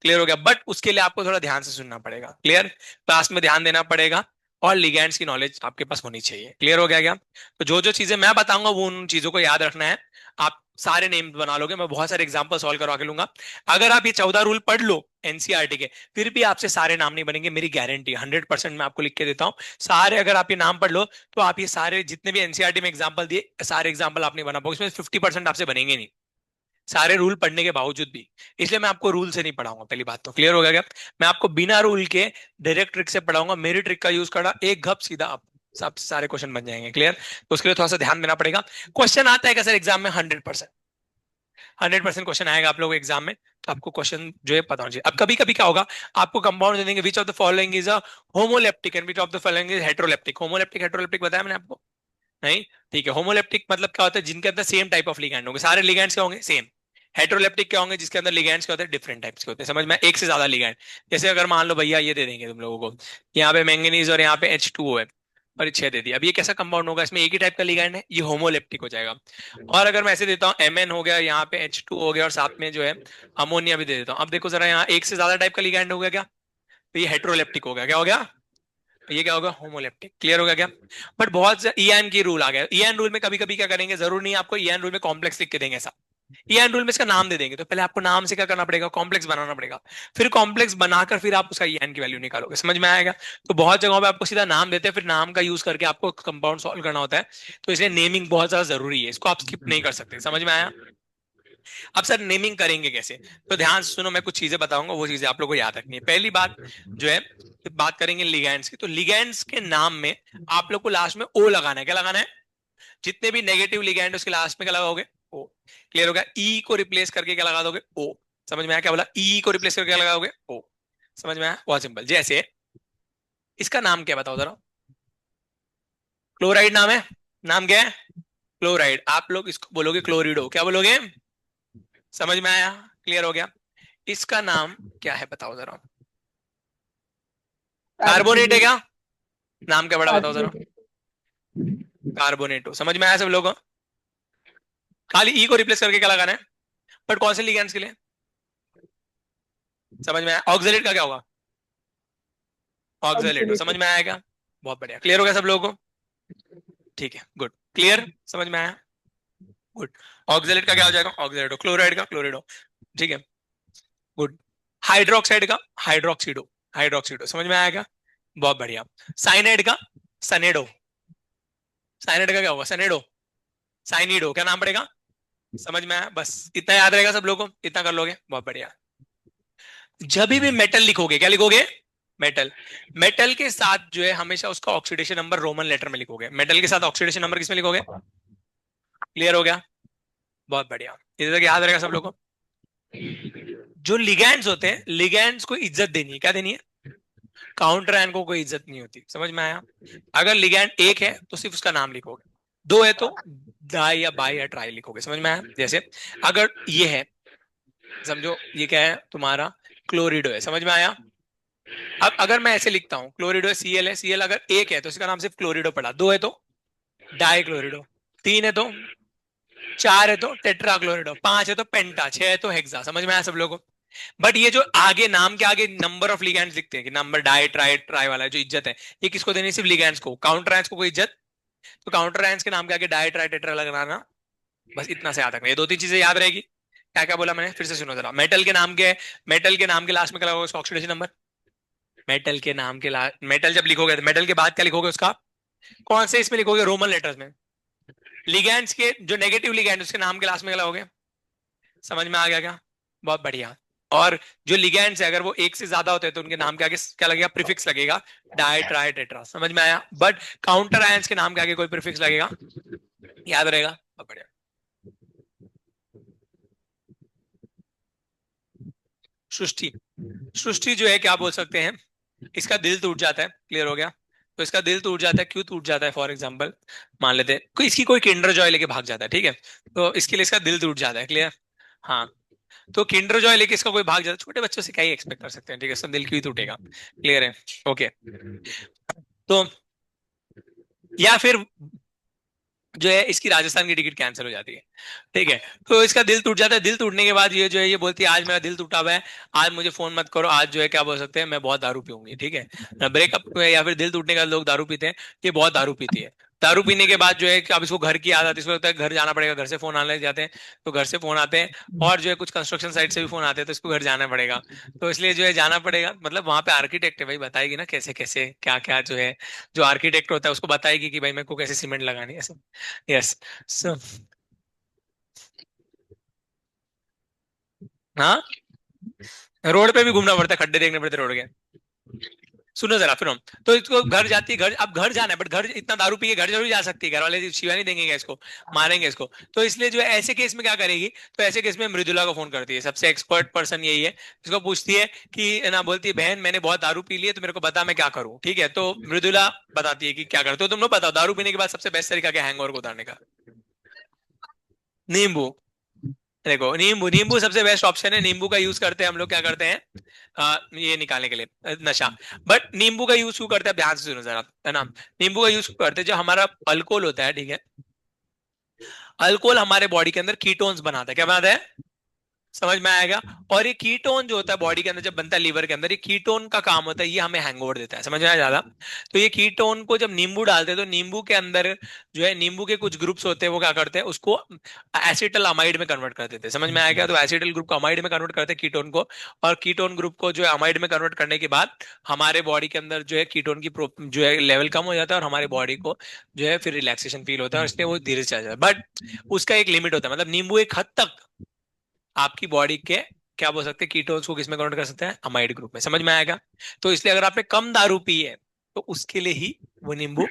क्लियर हो गया? बट उसके लिए आपको थोड़ा ध्यान से सुनना पड़ेगा। क्लियर? क्लास में ध्यान देना पड़ेगा, और लिगैंड्स की नॉलेज आपके पास होनी चाहिए। क्लियर हो गया क्या? तो जो जो चीजें मैं बताऊंगा वो उन चीजों को याद रखना है। आप सारे नेम बना लोगे, मैं बहुत सारे एग्जांपल सॉल्व करवा के लूंगा। अगर आप ये 14 रूल पढ़ लो एनसीईआरटी के, फिर भी आपसे सारे नाम नहीं बनेंगे, मेरी गारंटी 100% मैं आपको लिख के देता हूँ। सारे अगर आप ये नाम पढ़ लो तो आप ये सारे जितने भी एनसीईआरटी में एग्जाम्पल दिए, सारे एग्जाम्पल आप नहीं बना पाओगे, इसमें 50% आपसे बनेंगे नहीं, सारे रूल पढ़ने के बावजूद भी। इसलिए मैं आपको रूल से नहीं पढ़ाऊंगा, पहली बात तो। क्लियर हो गया क्या? मैं आपको बिना रूल के डायरेक्ट ट्रिक से पढ़ाऊंगा, मेरी ट्रिक का यूज करना, एक घप सीधा आप सब सारे क्वेश्चन बन जाएंगे। क्लियर? तो उसके लिए थोड़ा सा ध्यान देना पड़ेगा। क्वेश्चन आता है क्या सर एग्जाम में? 100% क्वेश्चन आएगा आप लोगों को एग्जाम में, तो आपको क्वेश्चन जो है पता होना चाहिए। अब कभी कभी क्या होगा, आपको कंपाउंड दे देंगे, which of the following is a homoleptic and which of the following is heteroleptic. Homoleptic heteroleptic बताया मैंने आपको? नहीं? ठीक है, होमोलेप्टिक मतलब क्या होता है, जिनके अंदर सेम टाइप ऑफ लिगैंड होंगे, सारे लिगैंड्स क्या होंगे? सेम। हेट्रोलेप्टिक क्या होंगे? जिसके अंदर लिगैंड्स क्या होते हैं? डिफरेंट टाइप्स के होते हैं। समझ में? एक से ज्यादा लिगैंड। जैसे अगर मान लो भैया ये दे देंगे तुम लोगों को, यहाँ पे मैंगनीज और यहाँ पे H2O है, और ये 6 दे दिया, अब ये कैसा कंपाउंड होगा? इसमें एक ही टाइप का लिगैंड है, ये होमोलेप्टिक हो जाएगा। और अगर मैं ऐसे देता हूँ Mn हो गया, यहाँ पे H2 हो गया, और साथ में जो है अमोनिया भी दे देता हूँ, अब देखो जरा, यहाँ एक से ज्यादा टाइप का लिगैंड हो गया क्या? तो ये हेट्रोलेप्टिक हो गया। क्या हो गया? ये क्या होगा? होमोलेप्टिक। क्लियर हो गया क्या? बट बहुत ईएन की रूल आ गया। ईएन रूल में कभी कभी क्या करेंगे, जरूर नहीं आपको ईएन रूल में कॉम्प्लेक्स लिख के देंगे ऐसा, ईएन रूल में इसका नाम दे देंगे, तो पहले आपको नाम से क्या करना पड़ेगा? कॉम्प्लेक्स बनाना पड़ेगा, फिर कॉम्प्लेक्स बनाकर फिर आप उसका ईएन की वैल्यू निकालोगे। समझ में आएगा? तो बहुत जगहों पे आपको सीधा नाम देते हैं, फिर नाम का यूज करके आपको कंपाउंड सॉल्व करना होता है, तो इसलिए नेमिंग बहुत ज्यादा जरूरी है, इसको आप स्किप नहीं कर सकते। समझ में आया? अब सर नेमिंग करेंगे कैसे? तो ध्यान से सुनो, मैं कुछ चीजें बताऊंगा, वो चीजें आप लोगों को याद रखनी है। पहली बात जो है, बात करेंगे लिगैंड्स की, तो लिगैंड्स के नाम में आप लोग को लास्ट में ओ लगाना है। क्या लगाना है? जितने भी नेगेटिव लिगैंड उसके लास्ट में क्या लगाओगे? ओ। क्लियर हो गया? ई को रिप्लेस करके क्या लगा दोगे? ओ। समझ में आया क्या बोला? ई को रिप्लेस करके क्या लगाओगे? ओ। समझ में आया? बहुत सिंपल। जैसे इसका नाम क्या बताओ जरा? क्लोराइड नाम है, नाम क्या है? क्लोराइड। आप लोग इसको बोलोगे क्लोरिडो। क्या बोलोगे? समझ में आया? क्लियर हो गया? इसका नाम क्या है बताओ जरा? कार्बोनेट है कार्बोनेट। क्या? नाम क्या बड़ा बताओ जरा? कार्बोनेट। कार्बोनेटो। समझ में आया सब लोगों को? खाली ई को रिप्लेस करके क्या लगाना है? बट कौन से लिगेंड्स के लिए? समझ में आया? ऑक्सलेट का क्या होगा? ऑक्सलेटो। समझ ऑक्सीडेटिव। में आएगा? बहुत बढ़िया। क्लियर हो गया सब लोगों को? ठीक है, गुड। क्लियर? समझ में आया? गुड। ऑक्सलेट का क्या हो जाएगा? ऑक्सलेटो। क्लोराइड का क्लोरिडो। ठीक है, गुड। हाइड्रोक्साइड का हाइड्रोक्सीडो। हाइड्रोक्सीडो। समझ में आएगा? बहुत बढ़िया। साइनाइड का सनेडो। साइनाइड का क्या होगा? सनेडो। साइनिडो। क्या नाम पड़ेगा? समझ में आया? बस इतना याद रहेगा सब लोगों को, इतना कर लोगे, बहुत बढ़िया। जब भी मेटल लिखोगे, क्या लिखोगे? मेटल। मेटल के साथ जो है हमेशा उसका ऑक्सीडेशन नंबर रोमन लेटर में लिखोगे। मेटल के साथ ऑक्सीडेशन नंबर किसमें लिखोगे? क्लियर हो गया? बहुत बढ़िया। इधर तक याद रहेगा सब लोगों को? जो लिगैंड्स होते हैं, लिगैंड्स को इज्जत देनी है। क्या देनी है? काउंटर आयन को कोई इज्जत नहीं होती। समझ में आया? अगर लिगैंड एक है तो सिर्फ उसका नाम लिखोगे, दो है तो डाई या बाई या ट्राई लिखोगे। समझ में आया? जैसे अगर ये है, समझो ये क्या है तुम्हारा? क्लोरिडो है। समझ में आया? अब अगर मैं ऐसे लिखता हूँ क्लोरिडो Cl है, Cl अगर एक है तो इसका नाम सिर्फ क्लोरिडो पड़ा, दो है तो डाई क्लोरिडो, तीन है तो, चार है तो टेट्रा क्लोरिडो, पांच है तो पेंटा, छह है तो हेक्सा। समझ में आया सब लोगों को? बट ये जो आगे नाम के आगे नंबर ऑफ लिगैंड्स लिखते हैं कि नंबर डाई ट्राई ट्राई वाला जो इज्जत है, ये किसको देनी है? सिर्फ लिगैंड्स को। काउंटर आयंस को कोई इज्जत? तो काउंटर आयंस के नाम के आगे डाई ट्राई टेट्रा लगाना बस इतना से याद रखना, ये दो तीन चीजें याद रहेगी। क्या क्या बोला मैंने, फिर से सुनो जरा। मेटल के नाम के, मेटल के नाम के लास्ट में क्या लगेगा उसका ऑक्सीडेशन नंबर। मेटल के नाम के लास्ट, मेटल जब लिखोगे तो मेटल के बाद क्या लिखोगे उसका, कौन से इसमें लिखोगे, रोमन लेटर्स में। लिगैंड्स के जो नेगेटिव लिगैंड उसके नाम के लास्ट में क्या लगोगे। समझ में आ गया क्या। बहुत बढ़िया। और जो लिगैंड्स है अगर वो एक से ज्यादा होते हैं तो उनके नाम के आगे क्या लगेगा, प्रीफिक्स लगेगा। डाई ट्राई टेट्रा, समझ में आया। बट काउंटर आयंस के नाम के आगे कोई प्रीफिक्स लगेगा, याद रहेगा। बहुत बढ़िया। सृष्टि, सृष्टि जो है क्या बोल सकते हैं, इसका दिल टूट जाता है, क्लियर हो गया। तो इसका दिल टूट जाता है, क्यों टूट जाता है, फॉर एग्जाम्पल मान लेते हैं कोई इसकी कोई किंडर जॉय लेके भाग जाता है, ठीक है। तो इसके लिए इसका दिल टूट जाता है, क्लियर। हाँ। तो किंडर जॉय लेके इसका कोई भाग जाता है, छोटे बच्चों से क्या ही एक्सपेक्ट कर सकते हैं, ठीक है, इसका दिल क्यों ही टूटेगा, क्लियर है। ओके। तो या फिर जो है इसकी राजस्थान की टिकट कैंसिल हो जाती है, ठीक है। तो इसका दिल टूट जाता है, दिल टूटने के बाद ये जो है ये बोलती है आज मेरा दिल टूटा हुआ है, आज मुझे फोन मत करो, आज जो है क्या बोल सकते हैं मैं बहुत दारू पीऊंगी, ठीक है। ब्रेकअप में या फिर दिल टूटने के बाद लोग दारू पीते हैं, ये बहुत दारू पीती है। दारू पीने के बाद जो है कि अब इसको घर की आदत, इसको लगता है घर जाना पड़ेगा, घर से फोन आने लग जाते हैं। तो घर से फोन आते हैं, और जो है कुछ कंस्ट्रक्शन साइट से भी फोन आते हैं, तो इसको घर जाना पड़ेगा। तो इसलिए जो है जाना पड़ेगा, मतलब वहां पे आर्किटेक्ट है भाई, बताएगी ना कैसे कैसे क्या क्या जो है, जो आर्किटेक्ट होता है उसको बताएगी कि भाई मेरे को कैसे सीमेंट लगानी है, ऐसे। यस। सो हाँ, रोड पे भी घूमना पड़ता है, खड्डे देखने पड़ते रोड के। सुनो जरा फिर हम, तो इसको घर जाती है, घर अब घर जाना है, बट घर इतना दारू पी के घर जरूर जा सकती है, घर वाले शिवा नहीं देंगे इसको, मारेंगे इसको। तो इसलिए जो है ऐसे केस में क्या करेगी, तो ऐसे केस में मृदुला को फोन करती है, सबसे एक्सपर्ट पर्सन यही है। इसको पूछती है कि ना, बोलती है बहन मैंने बहुत दारू पी ली है, तो मेरे को बता मैं क्या करूं, ठीक है। तो मृदुला बताती है कि क्या करते हो तुम लोग, बताओ दारू पीने के बाद सबसे बेस्ट तरीका क्या हैंगओवर को उतारने का। नींबू। देखो नींबू, नींबू सबसे बेस्ट ऑप्शन है, नींबू का यूज करते हैं हम लोग, क्या करते हैं ये निकालने के लिए नशा। बट नींबू का यूज क्यों करते हैं, ध्यान से सुनो जरा, है ना। नींबू का यूज क्यों करते हैं, जो हमारा अल्कोहल होता है, ठीक है। अल्कोहल हमारे बॉडी के अंदर कीटोन्स बनाता है, क्या बनाता है, समझ में आएगा। और ये कीटोन जो होता है बॉडी के अंदर जब बनता है लीवर के अंदर, ये कीटोन का काम होता है, ये हमें हैंगओवर देता है, समझ में आया ज्यादा। तो ये कीटोन को जब नींबू डालते हैं तो नींबू के अंदर जो है नींबू के कुछ ग्रुप्स होते हैं, वो क्या करते हैं उसको एसिटल अमाइड में कन्वर्ट कर देते हैं, समझ में आएगा। तो एसिटल ग्रुप को अमाइड में कन्वर्ट करते हैं कीटोन को, और कीटोन ग्रुप को जो है अमाइड में कन्वर्ट करने के बाद हमारे बॉडी के अंदर जो है कीटोन की जो है लेवल कम हो जाता है, और हमारे बॉडी को जो है फिर रिलैक्सेशन फील होता है, और इसलिए वो धीरे से चल जाता है। बट उसका एक लिमिट होता है, मतलब नींबू एक हद तक आपकी बॉडी के क्या बोल सकते हैं कीटोन्स को किसमें कन्वर्ट कर सकते हैं, अमाइड ग्रुप में, समझ में आएगा। तो इसलिए अगर आपने कम दारू पी है तो उसके लिए ही वो नींबू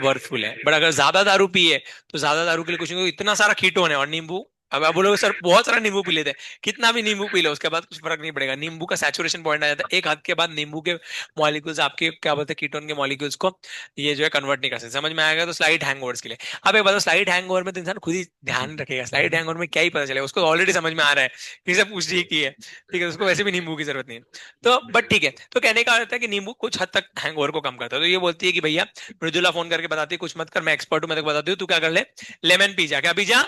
वर्थफुल है। बट अगर ज्यादा दारू पी है तो ज्यादा दारू के लिए कुछ नहीं, इतना सारा कीटोन है और नींबू, अब आप बोलोगे सर बहुत सारा नींबू पी लेते हैं, कितना भी नींबू पी लो उसके बाद कुछ फर्क नहीं पड़ेगा, नींबू का सैचुरेशन पॉइंट आ जाता है, एक हद के बाद नींबू के मॉलिक्यूल्स आपके क्या बोलते हैं कीटोन के मॉलिक्यूल्स को ये जो है कन्वर्ट नहीं कर सकते, समझ में आएगा। तो स्लाइट हैंगओवर्स के लिए, अब एक बात, स्लाइट हैंगओवर में तो इंसान खुद ही ध्यान रखेगा, स्लाइट हैंगओवर में क्या ही पता चलेगा, उसको ऑलरेडी समझ में आ रहा है कि सब कुछ ठीक ही है, ठीक है, उसको वैसे भी नींबू की जरूरत नहीं है। तो बट ठीक है, तो कहने का अर्थ है कि नींबू कुछ हद तक हैंगओवर को कम करता है। तो ये बोलती है कि भैया, मृदुला फोन करके बताती है कुछ मत कर, मैं एक्सपर्ट हूं, मैं तेको बताती हूँ, तू क्या कर ले, लेमन पी जा, क्या पी जा,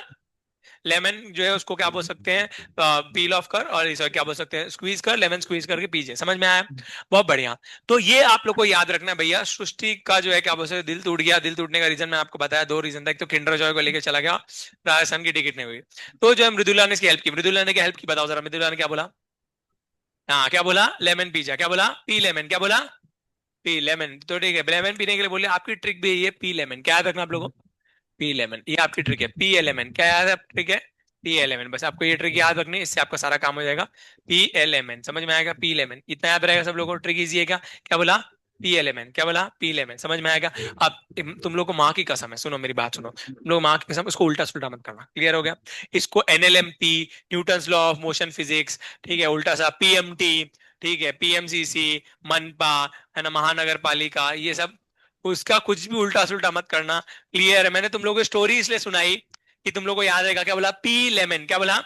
लेमन जो है उसको क्या बोल सकते हैं, पील ऑफ कर, और इसे क्या बोल सकते हैं, स्क्वीज कर, लेमन स्क्वीज करके पीजिए, समझ में आया। बहुत बढ़िया। तो ये आप लोग को याद रखना है भैया, सृष्टि का जो है क्या बोल सकते हैं, दिल टूट गया, दिल टूटने का रीजन मैं आपको बताया, दो रीजन था, एक तो किंडर जॉय को लेकर चला गया, राजस्थान की टिकट नहीं हुई। तो जो है मृदुला ने इसकी हेल्प की, मृदुला ने क्या हेल्प की बताओ जरा, मृदुला ने क्या बोला। हाँ क्या बोला, लेमन पी जा, क्या बोला, पी लेमन, क्या बोला, पी लेमन। तो ठीक है, लेमन पीने के लिए बोले, आपकी ट्रिक भी यही है, पी लेमन, क्या याद रखना आप लोगों को, पी लेमन, ये आपकी ट्रिक है, पी एल एम एन, क्या याद है ट्रिक है, पी एल एम एन, बस आपको ये ट्रिक याद रखनी है, इससे आपका सारा काम हो जाएगा। पी एल एम एन, समझ में आएगा, पी एल एम एन इतना याद रहेगा सब लोगों को, ट्रिक इजी है क्या, क्या बोला, पी एल एम एन, क्या बोला, पी एल एम एन, समझ में आएगा। अब तुम लोग को माँ की कसम है, सुनो मेरी बात सुनो, तुम लोग माँ की कसम, इसको उल्टा सुल्टा मत करना, क्लियर हो गया। इसको NLMP, Newton's law of motion physics, ठीक है, उल्टा सा पीएमटी, ठीक है, पीएमसीसी, मनपा, है ना, महानगर पालिका, ये सब उसका कुछ भी उल्टा सुल्टा मत करना, क्लियर है। मैंने तुम लोगों को स्टोरी इसलिए सुनाई कि तुम लोगों को याद रहेगा, क्या बोला, पी लेमन, क्या बोला,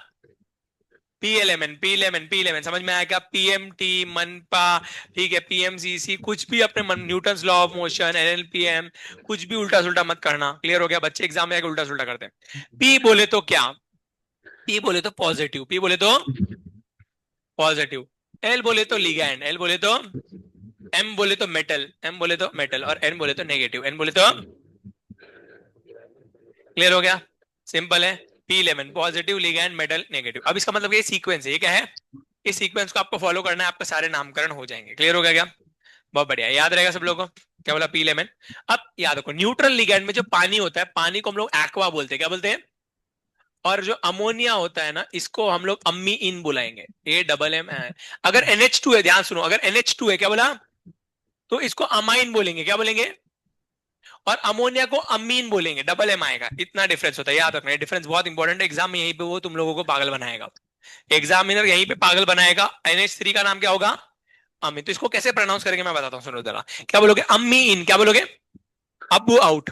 P L M N, P lemon, P lemon, समझ में आया क्या, पीएमटी, मनपा, ठीक है, पीएमसीसी, कुछ भी अपने न्यूटन्स लॉ ऑफ मोशन, एनएलपीएम, कुछ भी उल्टा सुल्टा मत करना, क्लियर हो गया। बच्चे एग्जाम में आके उल्टा सुल्टा करते हैं। पी बोले तो क्या, पी बोले तो पॉजिटिव, पी बोले तो पॉजिटिव, एल बोले तो लिगैंड, एल बोले तो, एम बोले तो मेटल, एम बोले तो मेटल, और एन बोले तो नेगेटिव, एन बोले तो, क्लियर हो गया, सिंपल है। P11 positive ligand metal negative. अब इसका मतलब ये सीक्वेंस है, ये क्या है, इस सीक्वेंस को आपको फॉलो करना है, आपके सारे नामकरण हो जाएंगे। क्लियर हो गया क्या? बहुत बढ़िया, याद रहेगा सब लोगों को। क्या बोला? P11। अब याद रखो, न्यूट्रल लिगैंड में जो पानी होता है, पानी को हम लोग एक्वा बोलते हैं। क्या बोलते हैं? और जो अमोनिया होता है ना, इसको हम लोग अम्मी इन बुलाएंगे, A अगर NH2 है, ध्यान सुनो, अगर NH2 है, क्या बोला, तो इसको अमाइन बोलेंगे। क्या बोलेंगे? और अमोनिया को अमीन बोलेंगे, M आएगा। इतना डिफरेंस होता है, याद रखना, ये डिफरेंस बहुत इंपॉर्टेंट है। एग्जाम में यहीं पे वो तुम लोगों को पागल बनाएगा, एग्जामिनर यहीं पे पागल बनाएगा। NH3 का नाम क्या होगा? अमीन। तो इसको कैसे प्रोनाउंस करेंगे मैं बताता हूँ, सुनो जरा। क्या बोलोगे? अम्मी इन। क्या बोलोगे? अब्बू आउट।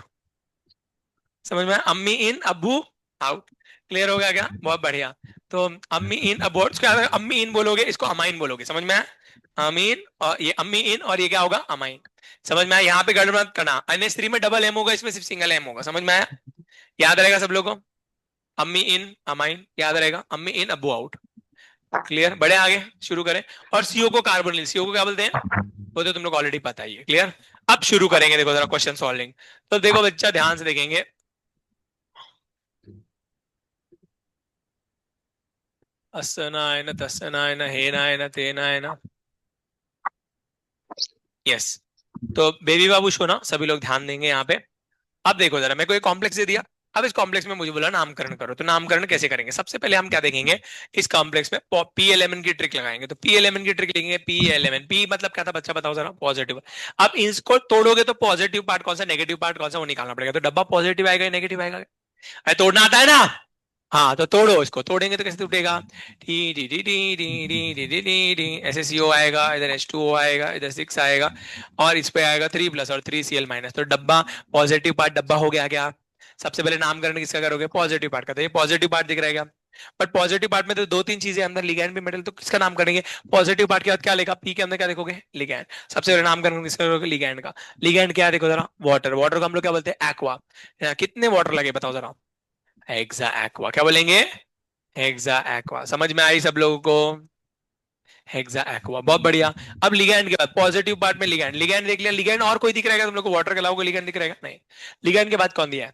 समझ में आया? अम्मी इन, अब्बू आउट। क्लियर हो गया क्या? बहुत बढ़िया। तो अम्मी इन अब क्या होगा? अम्मी इन बोलोगे, इसको अमाइन बोलोगे। समझ में आया? अमीन, और ये अम्मी इन, और ये क्या होगा? अमाइन। समझ में आया? यहाँ पे गड़बड़ मत करना, NH3 में डबल M होगा, इसमें सिर्फ सिंगल M होगा। समझ में आया? याद रहेगा सब लोगों को? अम्मी इन अमाइन, याद रहेगा, अम्मी इन अब्बू आउट। क्लियर? बढ़े आगे, शुरू करें। और सीओ को कार्बोनिल, सीओ को क्या बोलते हैं? वो तो तुम लोग ऑलरेडी पता ही है। क्लियर? अब शुरू करेंगे, देखो जरा क्वेश्चन सॉल्विंग। तो देखो बच्चा, ध्यान से देखेंगे। असनाय न तसनाय न हेनाय न तेनाय न। यस। तो बेबी बाबू शो ना, सभी लोग ध्यान देंगे यहाँ पे। अब देखो जरा, मेरे को एक कॉम्प्लेक्स दे दिया। अब इस कॉम्प्लेक्स में मुझे बोला नामकरण करो, तो नामकरण कैसे करेंगे? सबसे पहले हम क्या देखेंगे, इस कॉम्प्लेक्स में P11 की ट्रिक लगाएंगे। तो P11 की ट्रिक लिखेंगे, P11। P मतलब क्या था बच्चा, बताओ जरा? पॉजिटिव। अब इसको तोड़ोगे तो पॉजिटिव पार्ट कौन सा, नेगेटिव पार्ट कौन सा, वो निकालना पड़ेगा। तो डब्बा पॉजिटिव आएगा या नेगेटिव आएगा? अरे तोड़ना आता है ना? हाँ, तो तोड़ो इसको। तोड़ेंगे तो कैसे टूटेगा? T T T T T T T T T T, ऐसे CO आएगा, इधर H2O आएगा, इधर 6 आएगा, और इस पे आएगा 3+ और 3Cl-। तो डब्बा, पॉजिटिव पार्ट डब्बा हो गया क्या? सबसे पहले नामकरण किसका करोगे? पॉजिटिव पार्ट का। तो ये पॉजिटिव पार्ट दिख रहेगा। बट पॉजिटिव पार्ट में तो दो तीन चीजें अंदर, लिगैंड भी मेटल, तो किसका नाम करेंगे? पॉजिटिव पार्ट के बाद क्या लिखा? पी के अंदर क्या देखोगे? लिगैंड। सबसे पहले नामकरण किसका करोगे? लिगैंड का। लिगैंड क्या है देखो जरा? वाटर। वाटर को हम लोग क्या बोलते हैं? एक्वा। कितने वाटर लगे बताओ जरा? Hexa aqua. क्या बोलेंगे? Hexa aqua. समझ में आई सब लोगों को? हेक्सा एक्वा, बहुत बढ़िया। अब लिगैंड के बाद पॉजिटिव पार्ट में लिगैंड, लिगैंड देख लिया। लिगैंड और कोई दिख रहेगा तुम लोग को? वाटर के अलावा कोई लिगैंड दिख रहेगा? नहीं। लिगैंड के बाद कौन दिया है?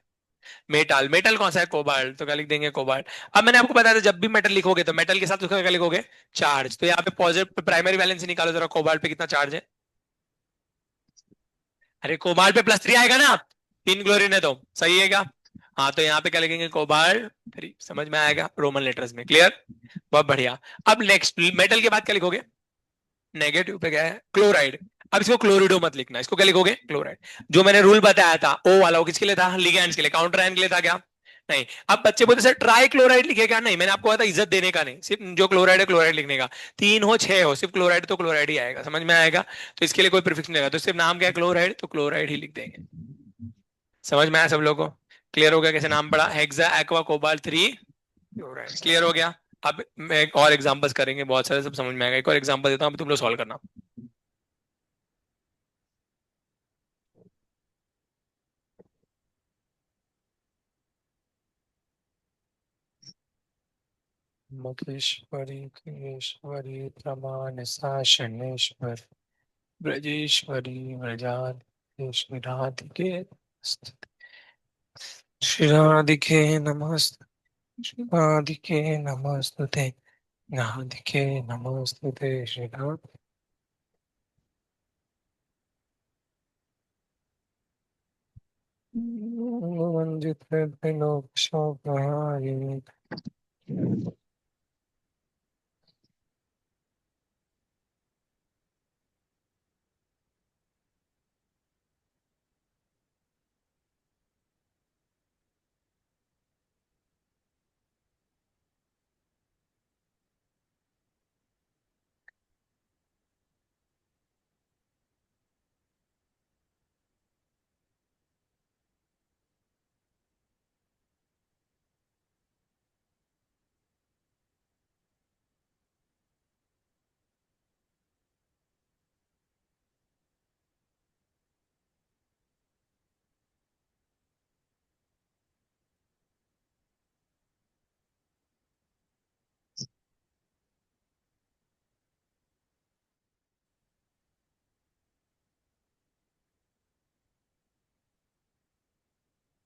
मेटल। मेटल कौन सा है? कोबाल्ट। तो क्या लिख देंगे? कोबाल्ट। अब मैंने आपको बताया था, जब भी मेटल लिखोगे तो मेटल के साथ उसका क्या लिखोगे? चार्ज। तो यहाँ पे पॉजिटिव प्राइमरी वैलेंस निकालो जरा, कोबाल्ट पे कितना चार्ज है? अरे कोबाल्ट पे +3 आएगा ना, 3 क्लोरीन है तो सही है क्या? हाँ, तो यहाँ पे क्या लिखेंगे? कोबाल्ट 3। समझ में आएगा? रोमन लेटर्स में। क्लियर? बहुत बढ़िया। अब नेक्स्ट, मेटल के बाद क्या लिखोगे? नेगेटिव पे क्या है? क्लोराइड। अब इसको क्लोरिडो मत लिखना, इसको क्या लिखोगे? क्लोराइड। जो मैंने रूल बताया था ओ वाला, वो किसके लिए था? लिगैंड्स के लिए, काउंटर आयन के लिए था क्या? नहीं। अब बच्चे बोलते सर ट्राई क्लोराइड लिखेगा। नहीं, मैंने आपको कहा था इज्जत देने का नहीं, सिर्फ जो क्लोराइड है क्लोराइड लिखने का। 3 हो 6 हो, सिर्फ क्लोराइड तो क्लोराइड ही आएगा। समझ में आएगा? तो इसके लिए कोई प्रीफिक्स नहीं आएगा, तो सिर्फ नाम क्या है? क्लोराइड, तो क्लोराइड ही लिख देंगे। समझ में आया सब लोगों को? क्लियर हो गया कैसे नाम पड़ा? Hexa aqua cobalt 3 chloride. Clear हो गया? अब मैं एक और एग्जांपल्स करेंगे, बहुत सारे, सब समझ में आएगा। एक और एग्जांपल देता हूँ, अब तुम लोग सॉल्व करना। मधेश्वरी कृष्णेश्वरी प्रमाण शासनेश्वर ब्रजेश्वरी व्रजाधीश्वरी राधिके श्री राधिके नमस्ते। श्री राधिके नमस्तुते। राधिके नमस्तुते श्री राधिके। वंदित त्रिलोक शोभाये।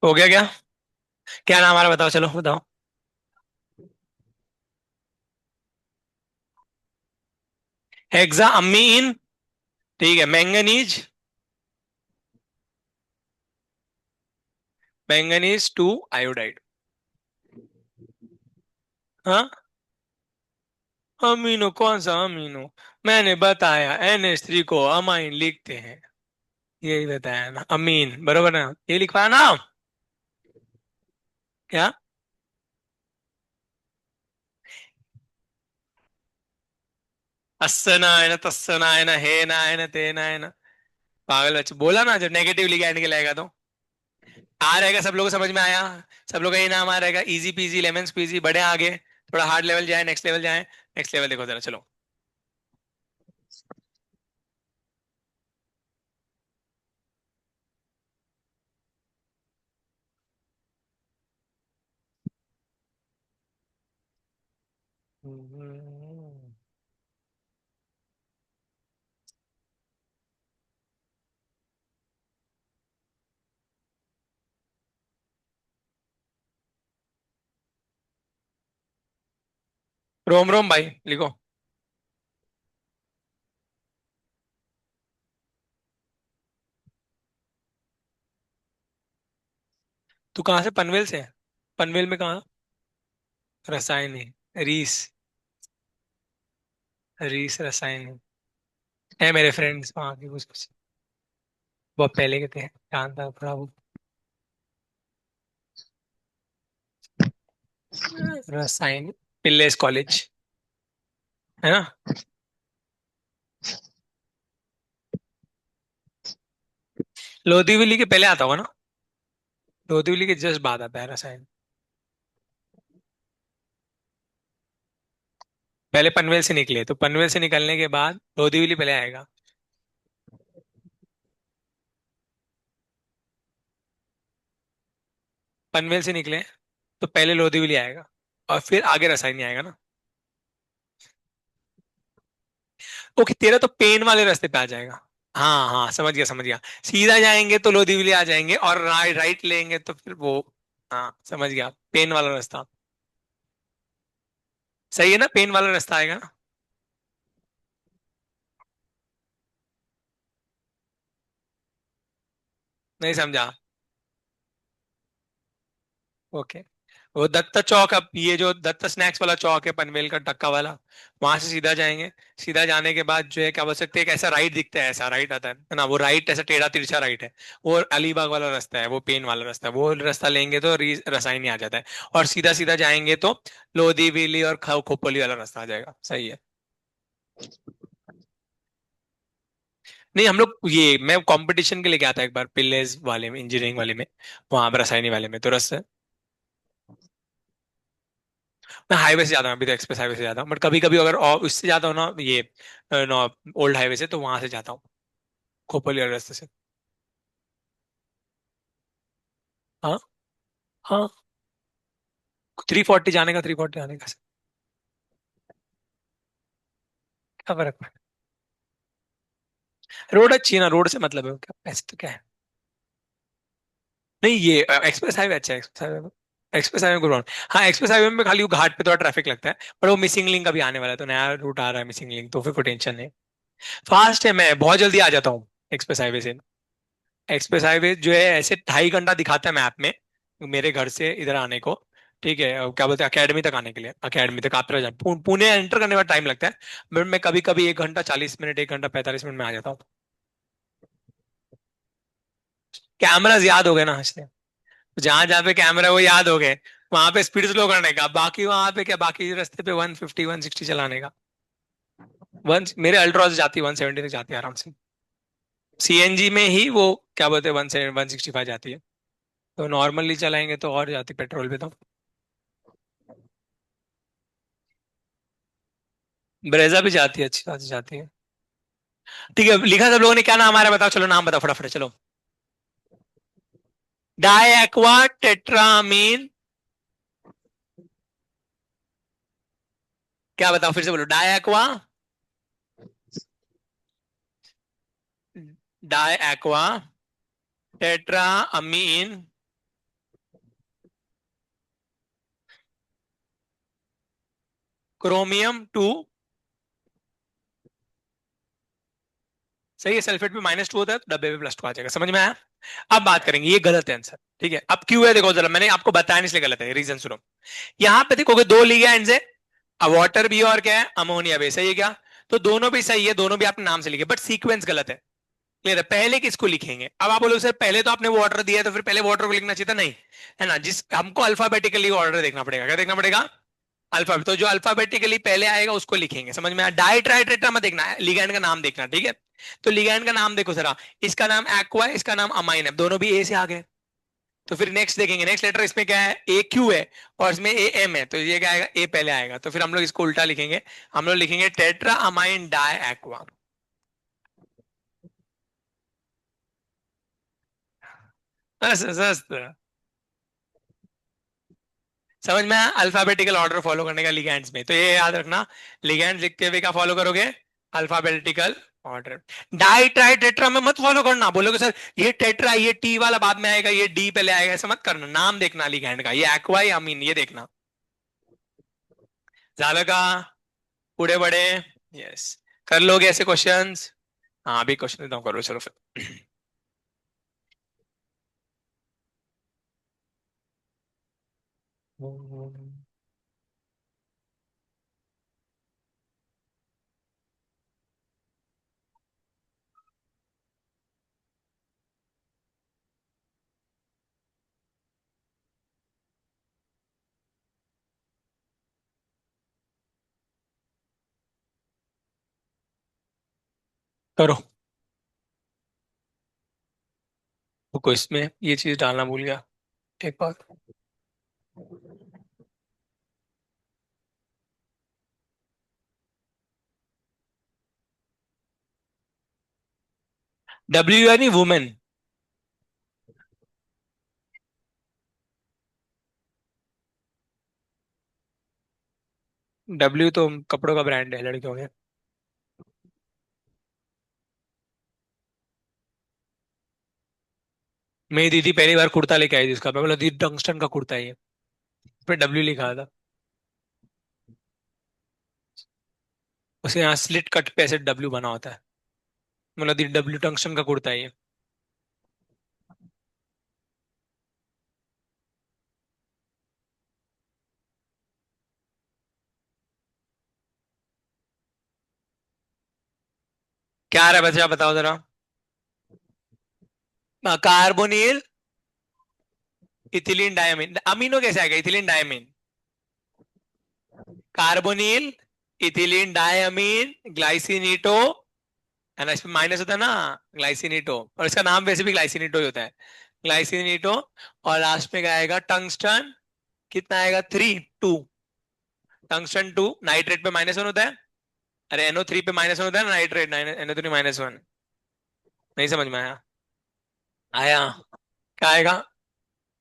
हो गया क्या? क्या नाम हमारा बताओ, चलो बताओ। Hexa amine. ठीक है, मैंगनीज। Manganese two iodide. हाँ, अमीनो कौन सा अमीनो? मैंने बताया NH3 को अमाइन लिखते हैं। यही बताया ना, अमीन बरोबर ना, ये लिखवाया ना। क्या? अस्सनायन तस्सनायन हे नायन ते नायन। पागल बच्चे, बोला ना जब नेगेटिव लिखा एंड के लाएगा तो आ रहेगा। सब लोगों को समझ में आया? सब लोग का ये नाम आ रहेगा, इजी पीजी लेमन स्क्वीजी। बढ़े आगे, थोड़ा हार्ड लेवल जाए, नेक्स्ट लेवल जाए। नेक्स्ट लेवल देखो जरा, चलो। रोम रोम भाई लिखो। तू कहाँ से? पनवेल से? पनवेल में कहाँ? रसायनी। रीस। रीस रसायनी। है मेरे फ्रेंड्स वहाँ के कुछ कुछ, बहुत पहले के थे, जानता थोड़ा बहुत। रसायनी। पिल्लेस कॉलेज। है ना? लोधीविली के पहले आता होगा ना? लोधीविली के जस्ट बाद आता है रसायन। पहले पनवेल से निकले तो पनवेल से निकलने के बाद लोधीविली पहले आएगा। पनवेल से निकले तो पहले लोधीविली आएगा, और फिर आगे रसायनी आएगा ना। ओके, तेरा तो पेन वाले रास्ते पे आ जाएगा। हाँ हाँ, समझ गया समझ गया। सीधा जाएंगे तो लोधीविली आ जाएंगे, और राइट राइट लेंगे तो फिर वो। हाँ समझ गया, पेन वाला रास्ता। सही है ना, पेन वाला रास्ता आएगा ना। नहीं समझा? ओके। वो दत्त चौक, अब ये जो दत्त स्नैक्स वाला चौक है पनवेल का टक्का वाला, वहां से सीधा जाएंगे। सीधा जाने के बाद जो है क्या बोल सकते हैं, एक ऐसा राइट दिखता है, ऐसा राइट आता है ना, वो राइट ऐसा टेढ़ा तिरछा राइट है। वो अलीबाग वाला रास्ता है, वो पेन वाला रास्ता है। वो रास्ता लेंगे तो रसायनी आ जाता है। और सीधा सीधा जाएंगे तो लोधी वेली और खोपोली वाला रास्ता आ जाएगा। सही है। नहीं, हम लोग ये, मैं कंपटीशन के लिए गया था एक बार पिल्लेज वाले में, इंजीनियरिंग वाले में। वहां पर रसायनी वाले में तो रस। मैं हाईवे से जाता हूँ, अभी तो एक्सप्रेस हाईवे से जाता हूँ, बट कभी कभी अगर और उससे जाता हूँ ना, ये ओल्ड हाईवे से, तो वहां से जाता हूँ, खोपली वाले रास्ते से। हाँ हाँ। 340 जाने का, 340 आने का, क्या फर्क पड़ता है? रोड अच्छी है ना, रोड से मतलब है, क्या पैसे तो क्या है। नहीं, ये एक्सप्रेस हाईवे अच्छा है, एक्सप्रेस हाईवे में। एक्सप्रेस हाईवे में गुड। हाँ, एक्सप्रेस हाईवे में खाली वो घाट पे थोड़ा ट्रैफिक लगता है। पर वो मिसिंग लिंक अभी आने वाला है, तो नया रूट आ रहा है मिसिंग लिंक, तो फिर कोई टेंशन नहीं। फास्ट है, मैं बहुत जल्दी आ जाता हूँ एक्सप्रेस हाईवे से। एक्सप्रेस हाईवे जो है ऐसे 2.5 घंटा दिखाता है मैप में, मेरे घर से इधर आने को। ठीक है, क्या बोलते हैं, अकेडमी तक आने के लिए, अकेडमी तक आप जा पुणे एंटर करने में टाइम लगता है। बट मैं कभी कभी 1 घंटा 40 मिनट, 1 घंटा 45 मिनट में आ जाता हूँ। कैमराज याद हो गए ना, इसलिए। जहां जहाँ पे कैमरा है वो याद हो गए। वहां पे स्पीड स्लो करने का, बाकी वहां पे क्या, बाकी रास्ते पे 150 160 चलाने का। वन मेरे अल्ट्रॉज जाती है 170 तक जाती है आराम से। CNG में ही वो क्या बोलते हैं, 165 जाती है। तो नॉर्मली चलाएंगे तो और जाती पेट्रोल पे तो। ब्रेजा भी जाती है, अच्छी खासी जाती है। ठीक है, लिखा सब लोगों ने, क्या नाम आ रहा है बताओ, चलो नाम बताओ फटाफट, चलो। Di aqua tetraamine. क्या बताओ, फिर से बोलो, di aqua. Di aqua tetra amine chromium 2 सही है, सल्फेट पे -2 होता है तो डब्बे पे +2 आ जाएगा। समझ में आया? अब बात करेंगे, ये गलत है आंसर, ठीक है। अब क्यों है देखो जरा, मैंने आपको बताया नहीं इसलिए गलत है, रीजन सुनो। यहाँ पे देखोगे दो लिगेंड्स है, वाटर भी है और क्या है, अमोनिया भी, सही है क्या? तो दोनों भी सही है, दोनों भी आपने नाम से लिखे, बट सीक्वेंस गलत है। क्लियर है? पहले किसको लिखेंगे? अब आप बोलोगे सर पहले तो आपने वाटर दिया है तो फिर पहले वाटर को लिखना चाहिए था, नहीं, है ना, जिस हमको अल्फाबेटिकली ऑर्डर देखना पड़ेगा। क्या देखना पड़ेगा? अल्फाबेट, तो जो अल्फाबेटिकली पहले आएगा उसको लिखेंगे। समझ में आया? डाई ट्राई टेट्रा मत देखना है, लिगैंड का नाम देखना, ठीक है। तो लिगैंड का नाम देखो जरा, इसका नाम एक्वा है, इसका नाम अमाइन है, दोनों भी ए से आ गए। तो फिर नेक्स्ट देखेंगे, नेक्स्ट लेटर इसमें क्या है, ए क्यू है और इसमें ए एम है, तो ये क्या आएगा, ए पहले आएगा, तो फिर हम लोग इसको उल्टा लिखेंगे। हम लोग लिखेंगे टेट्रा अमाइन डाई एक्वा। बस बस, समझ में आया? अल्फाबेटिकल ऑर्डर फॉलो करने का लिगैंड्स में, तो ये याद रखना, लिगैंड्स लिखते हुए क्या फॉलो करोगे? Alphabetical order. Di tri tetra में मत फॉलो करना, बोलोगे सर ये टेट्रा, ये टी वाला बाद में आएगा, ये डी पहले आएगा, ऐसा मत करना, नाम देखना लिगैंड का, ये एक्वा या अमीन, ये देखना। झालं का? पुढे बढ़े। यस, कर लोगे ऐसे क्वेश्चंस? हाँ अभी क्वेश्चन देता हूँ, करो चलो फिर। करो। रुको, इसमें ये चीज डालना भूल गया, एक बार। डब्ल्यू यानी वुमेन। डब्ल्यू तो कपड़ों का ब्रांड है लड़कियों के। मेरी दीदी पहली बार कुर्ता लेके आई थी उसका, मैं बोला दीदी टंगस्टन का कुर्ता है ये, फिर डब्ल्यू लिखा था। उसे यहाँ स्लिट कट पे ऐसे डब्ल्यू बना होता है, मतलब दीदी डब्ल्यू टंगस्टन का कुर्ता है ये। क्या आ रहा है बच्चा, बताओ जरा। कार्बोनिल इथिलीन डायमीन, अमीनो कैसे आएगा, ethylene diamine. Carbonyl ethylene diamine glycinato, है ना, इसमें माइनस होता है ना, ग्लाइसिनीटो, और इसका नाम वैसे भी ग्लाइसिनीटो ही होता है, ग्लाइसिनीटो। और लास्ट में क्या आएगा, टंगस्टन, कितना आएगा, 3 2। टंगस्टन 2, नाइट्रेट पे -1 होता है। अरे NO3 पे -1 होता है ना, नाइट्रेट, NO3 -1। नहीं समझ में आया? आया? क्या आएगा?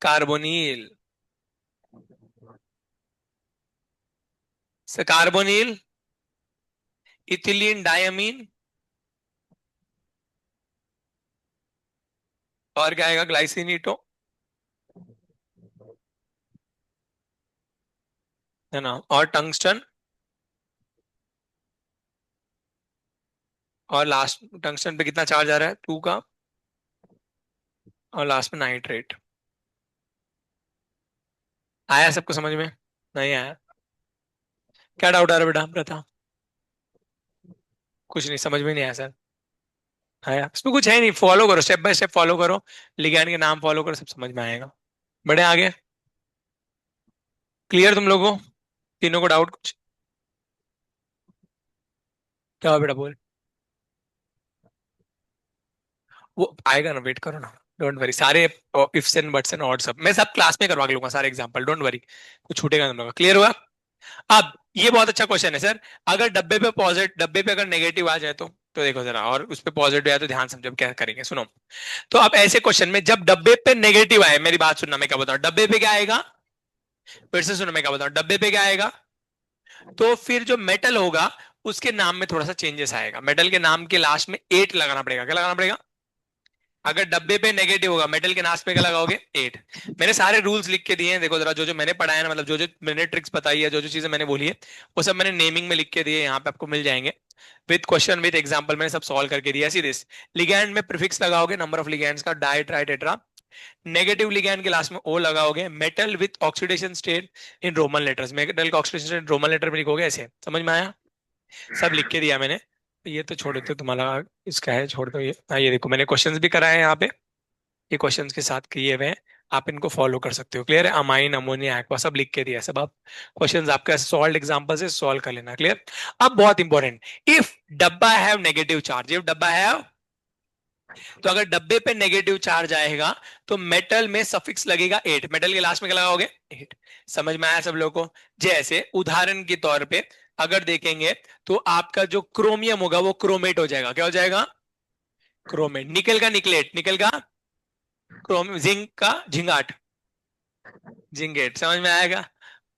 कार्बोनिल, कार्बोनिल इथिलीन डायमीन, और क्या आएगा, ग्लाइसिनीटो, है ना, और टंगस्टन, और लास्ट टंगस्टन पे कितना चार्ज आ रहा है, 2 का, और लास्ट में नाइट्रेट। आया सबको समझ में? नहीं आया? क्या डाउट आ रहा है बेटा, बता। कुछ नहीं समझ में नहीं आया सर? आया? इसमें कुछ है नहीं, फॉलो करो, स्टेप बाय स्टेप फॉलो करो, लिगैंड के नाम फॉलो करो, सब समझ में आएगा। बड़े आगे। क्लियर तुम लोगों को? तीनों को डाउट कुछ? क्या हुआ बेटा, बोल। वो आएगा ना, वेट करो ना, डोंट वरी, सारे ifs and buts and odd सब मैं सब क्लास में करवा के लूंगा, सारे एग्जांपल, डोंट वरी, कुछ छूटेगा तुम लोगों का। क्लियर हुआ? अब ये बहुत अच्छा क्वेश्चन है सर, अगर डब्बे पे पॉजिटिव, डब्बे पे अगर नेगेटिव आ जाए तो देखो जरा, और उस पे पॉजिटिव आया तो ध्यान समझो क्या करेंगे, सुनो। तो अब ऐसे क्वेश्चन में जब डब्बे पे नेगेटिव आए, मेरी बात सुनना, मैं क्या बताऊं, डब्बे पे क्या आएगा, फिर से सुनो मैं क्या बताऊं, डब्बे पे क्या आएगा, तो फिर जो मेटल होगा उसके नाम में थोड़ा सा चेंजेस आएगा, मेटल के नाम के लास्ट में 8 लगाना पड़ेगा। क्या लगाना पड़ेगा? अगर डब्बे पे नेगेटिव होगा, मेटल के नाम पे क्या लगाओगे, 8। मैंने सारे रूल्स लिख के दिए हैं, देखो जरा, जो जो मैंने पढ़ाया है ना, मतलब जो जो मैंने ट्रिक्स बताई है, जो जो चीजें मैंने बोली है, वो सब मैंने नेमिंग में लिख के दिए, यहाँ पे आपको मिल जाएंगे। विद क्वेश्चन विद एग्जांपल मैंने सब सॉल्व करके दिया। सी दिस, लिगैंड में प्रीफिक्स लगाओगे नंबर ऑफ लिगैंड्स का, di tri tetra. Negative ligand के लास्ट में ओ लगाओगे। Metal with oxidation state in Roman letters, metal का ऑक्सीडेशन स्टेट रोमन लेटर में लिखोगे ऐसे। समझ में आया? सब लिख के दिया मैंने। ये तो छोड़ दो, तुम्हारा इसका है, छोड़ दो ये। हाँ, ये देखो मैंने क्वेश्चंस भी कराए हैं यहाँ पे, ये क्वेश्चंस के साथ किए हुए हैं। आप इनको फॉलो कर सकते हो। क्लियर है? अमाइन, अमोनिया, एक्वा सब लिख के दिया है, सब आप क्वेश्चंस आपके सॉल्व एग्जांपल से सॉल्व कर लेना। क्लियर? अब बहुत इंपॉर्टेंट, इफ डब्बा हैव नेगेटिव चार्ज, इफ डब्बा हैव, तो अगर डब्बे पे नेगेटिव चार्ज आएगा तो मेटल में सफिक्स लगेगा 8, मेटल के लास्ट में क्या लगाओगे? 8। समझ में आया सब लोगों को? जैसे उदाहरण के तौर पे अगर देखेंगे तो आपका जो क्रोमियम होगा वो क्रोमेट हो जाएगा। क्या हो जाएगा? क्रोमेट। निकल का निकलेट, निकल का क्रोम, जिंक का झिंगाट, जिंगेट। समझ में आएगा?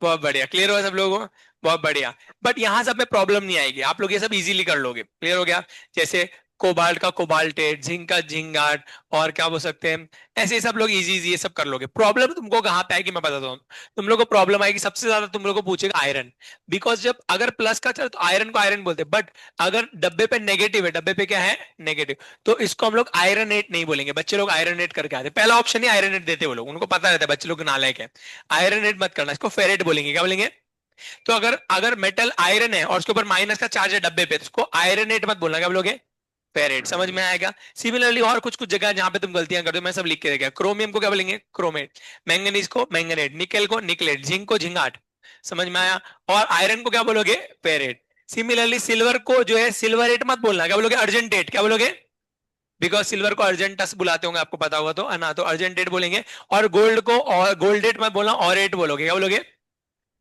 बहुत बढ़िया। क्लियर हुआ सब लोगों को? बहुत बढ़िया। बट यहां सब में प्रॉब्लम नहीं आएगी, आप लोग ये सब इजीली कर लोगे। क्लियर हो गया? जैसे कोबाल्ट का कोबाल्टेट, जिंक का झिंगाट, और क्या बोल सकते हैं, ऐसे सब लोग इजी इजी ये सब कर लोगे। प्रॉब्लम तुमको कहाँ पे आएगी मैं बताता हूँ। तुम लोग को प्रॉब्लम आएगी सबसे ज्यादा, तुम लोग को पूछेगा आयरन। बिकॉज जब अगर प्लस का चल तो आयरन को आयरन बोलते हैं, बट अगर डब्बे पे नेगेटिव है, डब्बे पे क्या है? नेगेटिव, तो इसको हम लोग आयरनेट नहीं बोलेंगे। बच्चे लोग आयरनेट करके आते हैं, पहला ऑप्शन ही आयरनेट देते वो लोग, उनको पता रहता है बच्चे लोग नालायक है। आयरनेट मत करना, इसको फेरेट बोलेंगे। क्या बोलेंगे? तो अगर अगर मेटल आयरन है और उसके ऊपर माइनस का चार्ज है डब्बे पे, तो उसको आयरनेट मत बोलना। क्या बोलोगे? फेरेट। समझ में आएगा? सिमिलरली और कुछ कुछ जगह जहां पे तुम गलतियां करते हो मैं सब लिख के रखा है। क्रोमियम को क्या बोलेंगे? क्रोमेट। मैंगनीज को मैंगनेट, निकेल को निकलेट, जिंक को झिंगाट। समझ में आया? और आयरन को क्या बोलोगे? फेरेट। सिमिलरली सिल्वर को जो है सिल्वरेट मत बोलना। क्या बोलोगे? अर्जेंटेट। क्या बोलोगे? बिकॉज सिल्वर को अर्जेंटस बुलाते होंगे, आपको पता होगा तो, है ना? तो अर्जेंटेट बोलेंगे। और गोल्ड को और गोल्डेट मत बोलना, ऑरेट बोलोगे। क्या बोलोगे?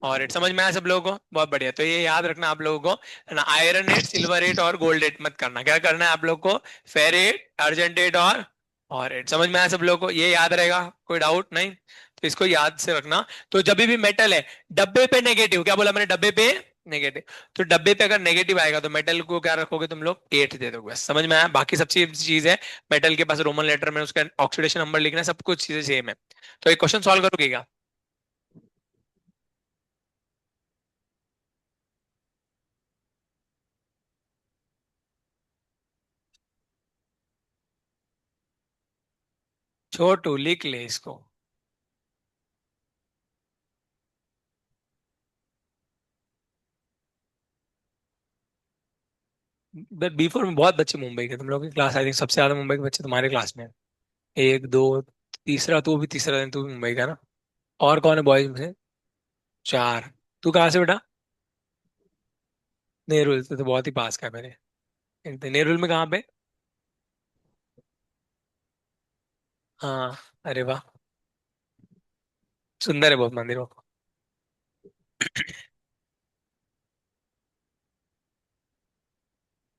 ऑरेट। समझ में आया सब लोगों को? बहुत बढ़िया। तो ये याद रखना आप लोगों को, है ना? आयरन एट, सिल्वर एट और गोल्ड एट मत करना। क्या करना है आप लोग को? फेरेट, अर्जेंटेट और ऑरेट। समझ में आया सब लोगों को? ये याद रहेगा, कोई डाउट नहीं? तो इसको याद से रखना। तो जब भी मेटल है डब्बे पे नेगेटिव, क्या बोला मैंने? डब्बे पे नेगेटिव, तो डब्बे पे अगर नेगेटिव आएगा तो मेटल को क्या रखोगे तुम लोग? 8 दे दोगे। बस समझ में आया? बाकी सब चीज है, मेटल के पास रोमन लेटर में उसका ऑक्सीडेशन नंबर लिखना है, सब कुछ चीजें सेम है। तो एक क्वेश्चन सॉल्व करोगे क्या? छोटू लिख ले इसको। बट B4 में बहुत बच्चे मुंबई के, तुम लोग की क्लास आई थिंक सबसे ज्यादा मुंबई के बच्चे तुम्हारे क्लास में हैं। एक दो, तीसरा तू भी, तीसरा दिन तू भी मुंबई का ना? और कौन है बॉयज में से? 4। तू कहाँ से बेटा? नेरुल तो बहुत ही पास का है मेरे। एक तो नेरुल में कहाँ पे? हाँ। अरे वाह, सुंदर है बहुत मंदिर वो।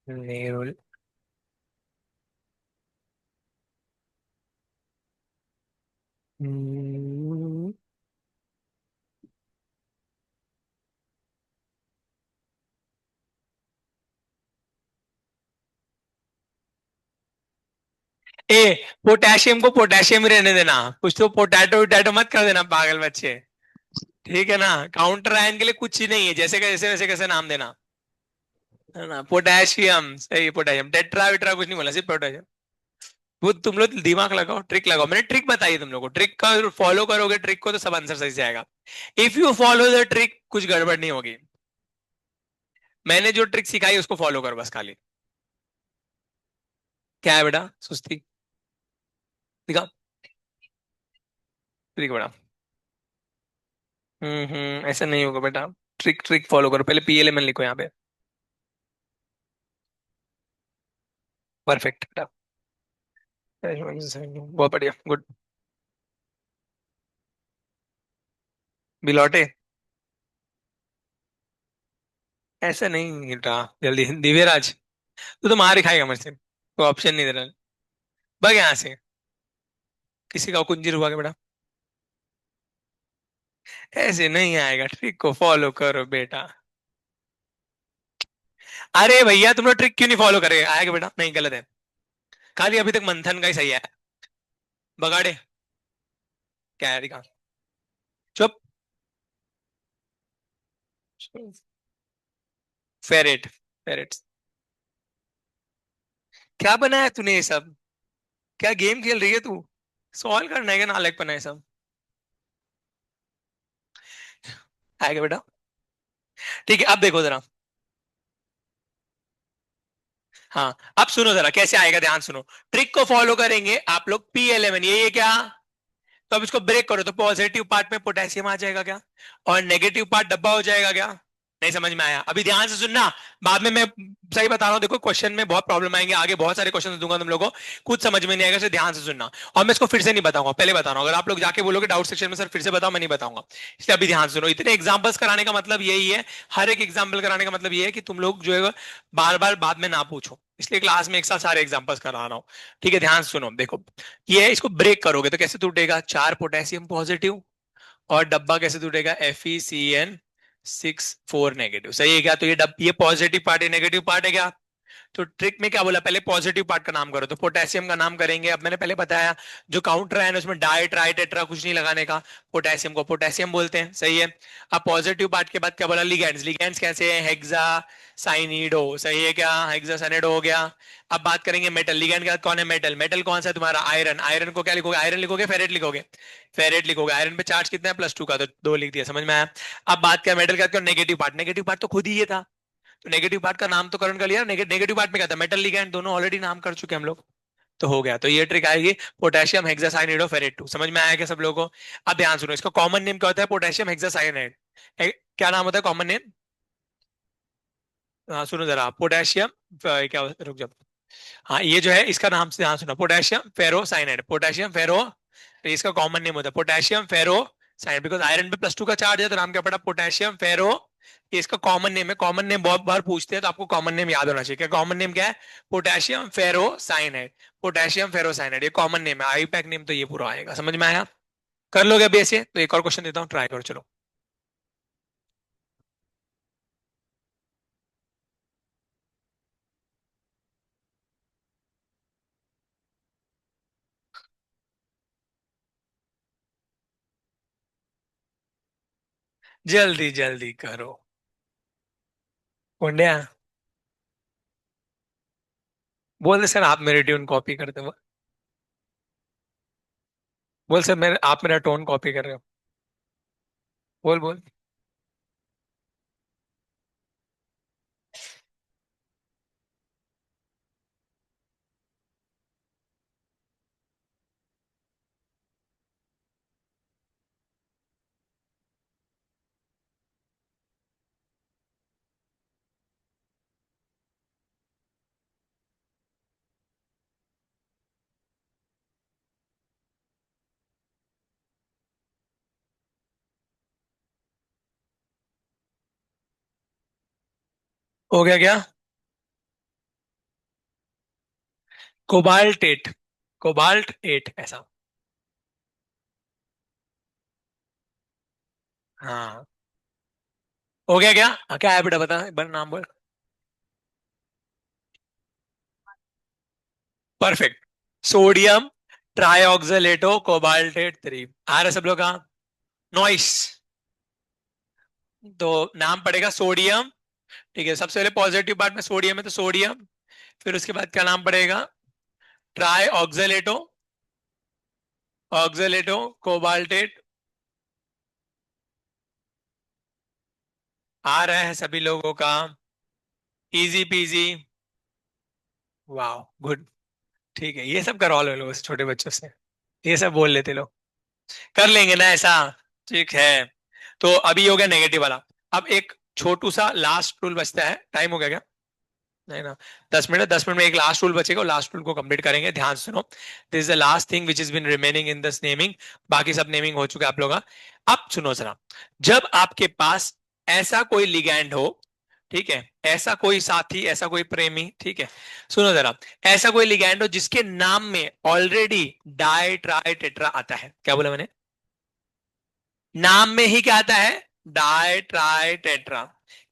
नेरुल। हम्म, ए, पोटेशियम को पोटेशियम ही रहने देना, कुछ तो पोटैटो वोटैटो मत कर देना पागल बच्चे। ठीक है ना? काउंटर आयन के लिए कुछ ही नहीं है, जैसे का जैसे वैसे कैसे नाम देना, है ना? पोटेशियम, सही, पोटेशियम। टेट्रा वेट्रा कुछ नहीं बोला, सिर्फ पोटेशियम। वो तुम लोग दिमाग लगाओ, ट्रिक लगाओ, मैंने ट्रिक बताई है तुम लोग को, ट्रिक का फॉलो करोगे ट्रिक को तो सब आंसर सही से आएगा। If you follow the trick कुछ गड़बड़ नहीं होगी। मैंने जो ट्रिक सिखाई उसको फॉलो करो बस खाली। क्या है बेटा? सुस्ती? दिखा, ट्रिक बेटा। ऐसा नहीं होगा बेटा। ट्रिक ट्रिक फॉलो करो, पहले PLMN लिखो यहाँ पे। परफेक्ट बेटा। बहुत बढ़िया, गुड। बिलौटे? ऐसा नहीं बेटा, जल्दी। दिव्यराज? तू तो मार ही खाएगा मुझसे, तो ऑप्शन नहीं दे रहा। भाग यहाँ से। किसी का कुंजीर हुआ क्या बेटा? ऐसे नहीं आएगा, ट्रिक को फॉलो करो बेटा। अरे भैया तुम लोग ट्रिक क्यों नहीं फॉलो करेंगे? आएगा बेटा? नहीं, गलत है। खाली अभी तक मंथन का ही सही है। बगाड़े? क्या है? दिखा। चुप। Ferrate, ferrate. क्या बनाया तूने ये सब? क्या गेम खेल रही है तू? सॉल्व करना है क्या? नालायक बना है सब। आएगा बेटा। ठीक है, अब देखो जरा। हाँ, अब सुनो जरा कैसे आएगा, ध्यान सुनो। ट्रिक को फॉलो करेंगे आप लोग। P11 ये क्या? तो अब इसको ब्रेक करो तो पॉजिटिव पार्ट में पोटेशियम आ जाएगा क्या? और नेगेटिव पार्ट डब्बा हो जाएगा क्या? नहीं समझ में आया? अभी ध्यान से सुनना। बाद में मैं सही बता रहा हूं, देखो क्वेश्चन में बहुत प्रॉब्लम आएंगे, आगे बहुत सारे क्वेश्चन दूंगा तुम लोगों को। कुछ समझ में नहीं आएगा, इसलिए ध्यान से सुनना। और मैं इसको फिर से नहीं बताऊंगा, पहले बता रहा हूं। अगर आप लोग जाके बोलोगे डाउट सेक्शन में सर फिर से बताओ, मैं नहीं बताऊंगा। इसलिए अभी ध्यान से सुनो। इतने एग्जांपल्स कराने का मतलब यही है। हर एक एग्जाम्पल कराने का मतलब ये है कि तुम लोग जो है बार बार बाद में ना पूछो, इसलिए क्लास में एक साथ सारे एग्जांपल्स करा रहा हूँ। ठीक है, ध्यान से सुनो। देखो, ये इसको ब्रेक करोगे तो कैसे टूटेगा? 4 पोटेशियम पॉजिटिव, और डब्बा कैसे टूटेगा? FeCN6 4 negative. सही है क्या? तो ये पॉजिटिव पार्ट है, नेगेटिव पार्ट है क्या? तो ट्रिक में क्या बोला? पहले पॉजिटिव पार्ट का नाम करो, तो पोटेशियम का नाम करेंगे। अब मैंने पहले बताया, जो काउंटर है ना उसमें डाई ट्राई टेट्रा कुछ नहीं लगाने का। पोटेशियम को पोटेशियम बोलते हैं, सही है। अब पॉजिटिव पार्ट के बाद क्या बोला? लिगेंड्स। लिगेंड्स कैसे है? हेक्सा साइनिडो, सही है क्या? हेक्सा साइनिडो हो गया। अब बात करेंगे मेटल। लिगेंड के बाद कौन है? मेटल। मेटल कौन सा है तुम्हारा? आयरन। आयरन को क्या लिखोगे? आयरन लिखोगे फेरेट लिखोगे? फेरेट लिखोगे। आयरन पे चार्ज कितना है? +2 का, तो 2 लिख दिया। समझ में आया? अब बात क्या? मेटल का नेगेटिव पार्ट। नेगेटिव पार्ट तो खुद ही ये था, तो नेगेटिव पार्ट का नाम तो करण का लिया। नेगेटिव पार्ट में क्या था? मेटल लिगैंड, दोनों ऑलरेडी नाम कर चुके हैं हम लोग। तो हो गया। तो ये ट्रिक आएगी पोटेशियम हेक्सासाइनाइड फेरेट 2। समझ में आया क्या सब लोगों को? अब ध्यान सुनो, इसका कॉमन नेम क्या होता है? पोटेशियम हेक्सासाइनाइड। क्या नाम होता है कॉमन नेम? हाँ सुनो जरा, पोटेशियम क्या, रुक जाओ। हाँ, ये जो है इसका नाम से ध्यान सुनो, पोटेशियम फेरोसाइनाइड। पोटेशियम फेरो, तो इसका कॉमन नेम होता है potassium ferro cyanide. Because iron पे +2 का चार्ज है, तो नाम क्या पड़ा? Potassium ferro. ये इसका कॉमन नेम है। कॉमन नेम बहुत बार पूछते हैं, तो आपको कॉमन नेम याद होना चाहिए। क्या कॉमन नेम क्या है? Potassium ferrocyanide. पोटेशियम फेरोसाइनाइड ये कॉमन नेम है। आईपैक नेम तो ये पूरा आएगा। समझ में आया? कर लोगे अभी ऐसे? तो एक और क्वेश्चन देता हूँ, ट्राई करो चलो। जल्दी जल्दी करो। पुण्या, बोल दे सर आप मेरे ट्यून कॉपी करते हो। बोल सर मेरे, आप मेरा टोन कॉपी कर रहे हो। बोल बोल। हो गया क्या? कोबाल्ट 8। कोबाल्ट 8 ऐसा। हाँ, हो गया क्या? क्या है बेटा, बता एक बार नाम बोल। परफेक्ट। सोडियम ट्राईऑक्सलेटो कोबाल्ट 8 3 आ रहा है सब लोग? कहाँ? नॉइस। तो नाम पड़ेगा सोडियम। ठीक है, सबसे पहले पॉजिटिव पार्ट में सोडियम है, तो सोडियम। फिर उसके बाद क्या नाम पड़ेगा? Try ऑक्सलेटो, ऑक्सलेटो cobalt 8। आ रहा है सभी लोगों का? Easy PG. वाह, गुड। ठीक है, ये सब करवा लो लोगों से, छोटे बच्चों से। ये सब बोल लेते लोग। कर लेंगे ना ऐसा? ठीक है। तो अभी हो गया नेगेटिव वाला। अब एक छोटू सा लास्ट रूल बचता है। टाइम हो गया क्या? नहीं ना? 10 मिनट, 10 मिनट में एक लास्ट रूल बचेगा, लास्ट रूल को कंप्लीट करेंगे। ध्यान से सुनो, this is the last thing which is been remaining in this naming. बाकी सब नेमिंग हो चुका है आप लोगों का। अब सुनो जरा, जब आपके पास ऐसा कोई लिगैंड हो, ठीक है, ऐसा कोई साथी, ऐसा कोई प्रेमी, ठीक है, सुनो जरा, ऐसा कोई लिगैंड हो जिसके नाम में ऑलरेडी डाई ट्राई टेट्रा आता है। क्या बोला मैंने? नाम में ही क्या आता है? Di tri tetra.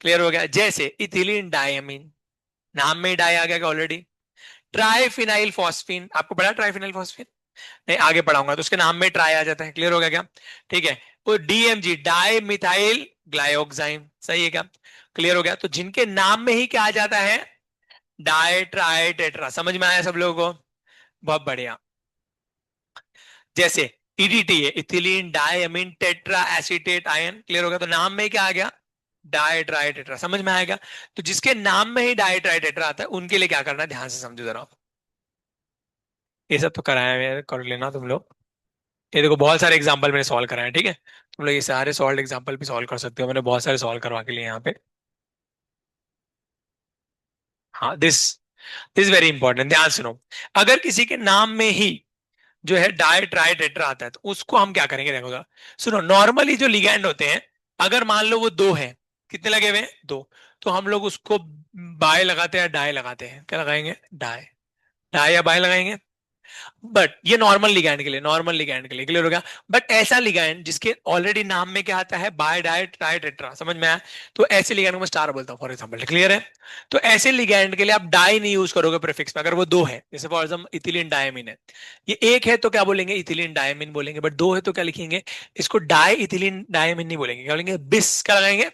क्लियर हो गया? जैसे इथिलीन डायमीन, नाम में ही डाई आ गया ऑलरेडी। ट्राइफिनाइल फॉस्फीन, आपको पढ़ा ट्राइफिनाइल फॉस्फीन? नहीं, आगे पढ़ाऊंगा, तो उसके नाम में ट्राई आ जाता है। क्लियर हो गया क्या? ठीक है। वो DMG डाई मिथाइल ग्लाइयोक्साइम, सही है क्या? क्लियर हो गया? तो जिनके नाम में ही क्या आ जाता है? डाई ट्राई टेट्रा, समझ में आया सब लोगों को? बहुत बढ़िया। जैसे ईडीटी है, ethylene diamine tetra acetate ion, clear हो गया? तो नाम में ही क्या आ गया? डाई ट्राई टेट्रा, समझ में आएगा? तो जिसके नाम में ही डाई ट्राई टेट्रा आता है उनके लिए क्या करना है, ध्यान से समझो जरा। ये सब तो कराया है, कर लेना तुम लोग। ये देखो बहुत सारे एग्जांपल मैंने सॉल्व कराए हैं, ठीक है? तुम लोग ये सारे सॉल्व एग्जांपल भी सॉल्व कर सकते हो, मैंने बहुत सारे सॉल्व करवा के लिए यहाँ पे। हाँ, दिस वेरी इंपॉर्टेंट, ध्यान सुनो। अगर किसी के नाम में ही जो है डाई ट्राई टेट्रा आता है तो उसको हम क्या करेंगे, देखो जरा। सुनो, नॉर्मली जो लिगैंड होते हैं, अगर मान लो वो दो है, कितने लगे हुए हैं, दो, तो हम लोग उसको बाय लगाते हैं, डाई लगाते हैं, क्या लगाएंगे, डाई। डाई या बाय लगाएंगे। बट ये नॉर्मल लिगैंड के लिए, नॉर्मल लिगैंड के लिए क्लियर हो गया। बट ऐसा लिगैंड जिसके ऑलरेडी नाम में क्या आता है, बाय डाई ट्राई टेट्रा, समझ में आया? तो ऐसे लिगैंड को मैं स्टार बोलता हूँ फॉर एग्जाम्पल, क्लियर है? तो ऐसे लिगैंड के लिए आप डाई नहीं यूज करोगे प्रीफिक्स में, अगर वो दो है, जैसे फॉर एग्जाम्पल इथिलीन डायमीन है, ये एक है तो क्या बोलेंगे, इथिलीन डायमीन बोलेंगे, बट दो है तो क्या लिखेंगे, इसको डाई इथिलीन डायमीन नहीं बोलेंगे, क्या बोलेंगे, बिस, क्या लगाएंगे,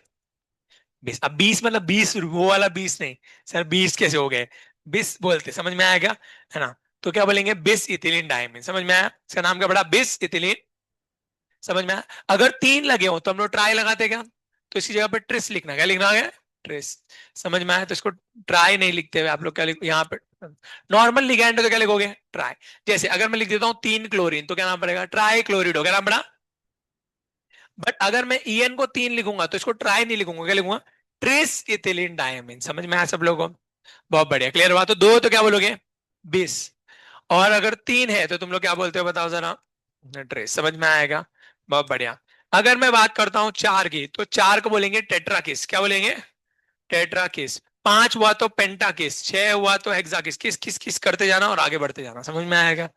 बीस। अब 20 मतलब 20, वो वाला 20 नहीं। सर 20 कैसे हो गए, बिस बोलते, समझ में आएगा, है ना? तो क्या बोलेंगे, बिस इथिलीन डायमीन, समझ में आया? इसका नाम क्या पड़ा, बिस इथिलीन, समझ में आया? अगर तीन लगे हो तो हम लोग ट्राई लगाते क्या, तो इसकी जगह पे ट्रिस लिखना, क्या लिखना है, ट्रिस। समझ में आया? तो इसको ट्राई नहीं लिखते हुए आप लोग क्या लिख यहाँ पे, नॉर्मल लिगैंड तो क्या लिखोगे, ट्राई। जैसे अगर मैं लिख देता हूँ तीन क्लोरीन, तो क्या नाम पड़ेगा, ट्राई क्लोरिडो, क्या नाम पड़ा? बट अगर मैं ईएन को तीन लिखूंगा तो इसको ट्राई नहीं लिखूंगा, क्या लिखूंगा, ट्रेस इथिलीन डायमीन, समझ में आया सब लोगों को? बहुत बढ़िया, क्लियर हुआ? तो दो तो क्या बोलोगे, 20। और अगर तीन है तो तुम लोग क्या बोलते हो, बताओ जरा, ट्रेस, समझ में आएगा? बहुत बढ़िया। अगर मैं बात करता हूं चार की, तो चार को बोलेंगे टेट्राकिस, क्या बोलेंगे, टेट्राकिस। पांच हुआ तो पेंटाकिस, छह हुआ तो हेक्साकिस, किस किस किस करते जाना और आगे बढ़ते जाना, समझ में आएगा?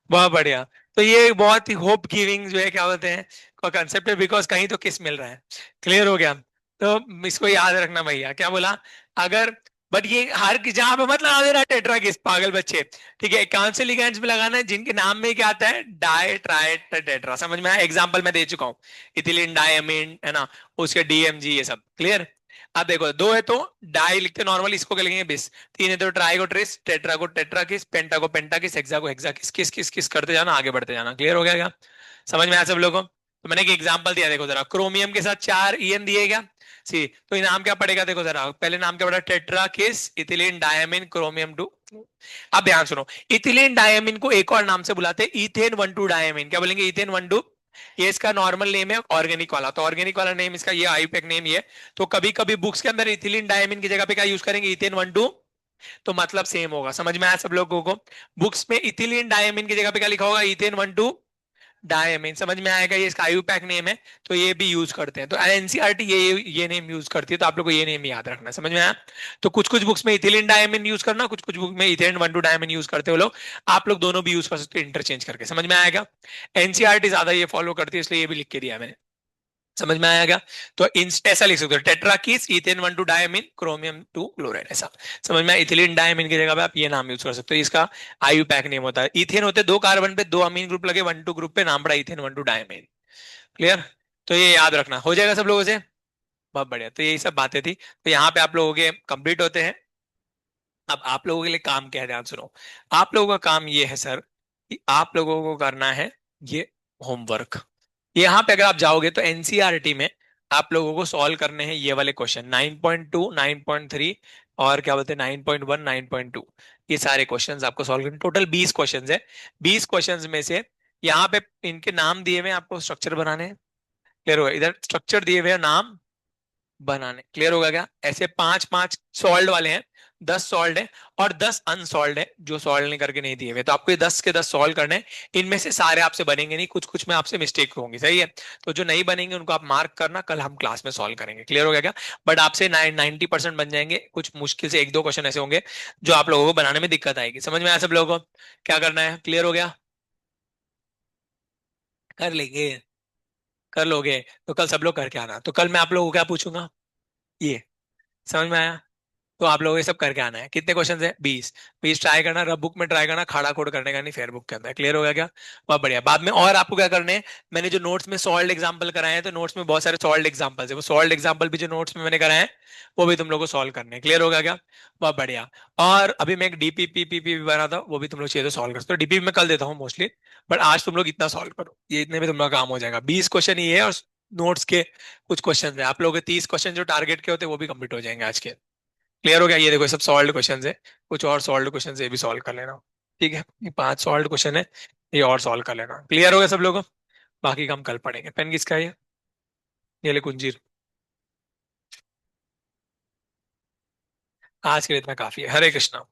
बहुत बढ़िया। तो ये बहुत ही होप गिविंग जो है, क्या बोलते हैं, कंसेप्ट है, बिकॉज कहीं तो किस मिल रहा है, क्लियर हो गया? तो इसको याद रखना भैया, क्या बोला, अगर, बट ये हर जहां पे मत लगा देना टेट्रा किस, पागल बच्चे। ठीक है, कौन से लिगेंड्स में लगाना है, जिनके नाम में क्या आता है, डाई ट्राई टेट्रा, समझ में आया? एग्जांपल मैं दे चुका हूँ, इथिलीन डायमीन, है ना, उसके डीएमजी, ये सब क्लियर। अब देखो, दो है तो डाई लिखते नॉर्मली, इसको क्या लिखेंगे, बिस। तीन है तो ट्राई को ट्रिस, टेट्रा को टेट्रा किस, पेंटा को पेंटा किस, हेक्सा को हेक्सा किस, किस किस किस करते जाना, आगे बढ़ते जाना, क्लियर हो गया क्या? समझ में आया सब लोगों को? तो मैंने एक एग्जांपल दिया, देखो जरा, क्रोमियम के साथ चार ईएन दिए क्या, सी, तो ये नाम क्या पड़ेगा, देखो जरा, पहले नाम क्या पड़ा, टेट्रा किस इथिलीन डायमीन क्रोमियम टू। अब ध्यान सुनो, इथिलीन डायमीन को एक और नाम से बुलाते हैं, इथेन वन टू डायमीन, क्या बोलेंगे, इथेन वन टू। ये इसका नॉर्मल नेम है, ऑर्गेनिक वाला, तो ऑर्गेनिक वाला नेम इसका, ये आईयूपीएक नेम ये। तो कभी कभी बुक्स के अंदर इथिलीन डायमीन की जगह पे क्या यूज करेंगे, इथेन वन टू, तो मतलब सेम होगा, समझ में आया सब लोगों को? बुक्स में इथिलीन डायमीन की जगह पे क्या लिखा होगा, इथेन वन टू डायमीन, समझ में आएगा? ये इसका आईयूपैक नेम है, तो ये भी यूज करते हैं, तो एनसीईआरटी ये नेम यूज करती है, तो आप लोग को ये नेम याद रखना है, समझ में आया? तो कुछ कुछ बुक्स में इथिलीन डायमीन यूज करना, कुछ कुछ बुक में ethane one two diamine use करते हो लोग। आप लोग दोनों भी यूज कर सकते हो इंटरचेंज करके, समझ में आएगा? एनसीईआरटी ज्यादा ये फॉलो करती है, इसलिए ये भी लिख के दिया है मैंने, समझ में आएगा? तो ऐसा लिख सकते हो, tetrakis ethane one two diamine chromium two chloride, ऐसा समझ में आया? इथिलीन डायमीन की जगह पे आप ये नाम यूज कर सकते हो, इसका आयु पैक नेम होता है। इथेन होते दो कार्बन पे, दो अमीन ग्रुप लगे, वन टू ग्रुप पे, नाम पड़ा ethane one two diamine, clear? तो ये याद रखना, हो जाएगा सब लोगों से? बहुत बढ़िया, तो यही सब बातें थी, तो यहाँ पे आप लोगों के कंप्लीट होते हैं। अब आप लोगों के लिए काम क्या है, ध्यान सुनो। आप लोगों का काम ये है सर, कि आप लोगों को करना है ये होमवर्क। यहाँ पे अगर आप जाओगे तो एनसीईआरटी में आप लोगों को सॉल्व करने हैं ये वाले क्वेश्चन, 9.2, 9.3, और क्या बोलते हैं 9.1, 9.2, ये सारे क्वेश्चंस आपको सॉल्व करने, टोटल 20 क्वेश्चंस है। 20 क्वेश्चंस में से यहाँ पे इनके नाम दिए हुए हैं, आपको स्ट्रक्चर बनाने हैं, क्लियर होगा? इधर स्ट्रक्चर दिए हुए हैं, नाम बनाने, क्लियर होगा क्या? ऐसे पांच पांच सॉल्व वाले हैं, 10 सॉल्व है, और 10 अनसॉल्व है, जो सॉल्व नहीं करके नहीं दिए हुए, तो आपको ये 10 के 10 सॉल्व करने हैं। इनमें से सारे आपसे बनेंगे नहीं, कुछ कुछ में आपसे मिस्टेक होंगी, सही है? तो जो नहीं बनेंगे उनको आप मार्क करना, कल हम क्लास में सॉल्व करेंगे, क्लियर हो गया क्या? बट आपसे 90% बन जाएंगे, कुछ मुश्किल से एक दो क्वेश्चन ऐसे होंगे जो आप लोगों को बनाने में दिक्कत आएगी, समझ में आया सब लोगों को? क्या करना है, क्लियर हो गया? कर लेंगे, कर लोगे? तो कल सब लोग करके आना, तो कल मैं आप लोगों को क्या पूछूंगा, ये, समझ में आया? तो आप लोगों को ये सब करके आना है। कितने क्वेश्चन है? 20। 20 ट्राई करना, रफ बुक में ट्राई करना, खाड़ा कोड करने का नहीं, फेयर बुक के अंदर। क्लियर हो गया क्या? बहुत बढ़िया। बाद में और आपको क्या करने हैं, मैंने जो नोट्स में सॉल्व एग्जांपल कराए हैं, तो नोट्स में बहुत सारे सॉल्व एग्जांपल्स है, वो सॉल्व एग्जांपल भी जो नोट्स में मैंने कराए हैं वो भी तुम लोग को सॉल्व करने हैं। क्लियर हो गया क्या? बहुत बढ़िया। और अभी मैं एक डीपीपीपीपी भी बना था, वो भी तुम लोग चाहिए तो सॉल्व कर सकते हो। डीपीपी मैं कल देता हूँ मोस्टली, बट आज तुम लोग इतना सॉल्व करो, ये इतने में तुम लोग का काम हो जाएगा। 20 क्वेश्चन ये है, और नोट्स के कुछ क्वेश्चन है। आप लोगों के 30 क्वेश्चन जो टारगेट के होते हैं वो भी कंप्लीट हो जाएंगे आज के। क्लियर हो गया? ये देखो, ये सब सॉल्व क्वेश्चन है। कुछ और सॉल्व क्वेश्चन है, ये भी सॉल्व कर लेना। ठीक है, ये 5 सॉल्व क्वेश्चन है, ये और सॉल्व कर लेना। क्लियर हो गया सब लोगों को? बाकी का हम कल पढ़ेंगे। पेन किसका है ये ले कुंजीर। आज के लिए इतना काफी है। हरे कृष्णा।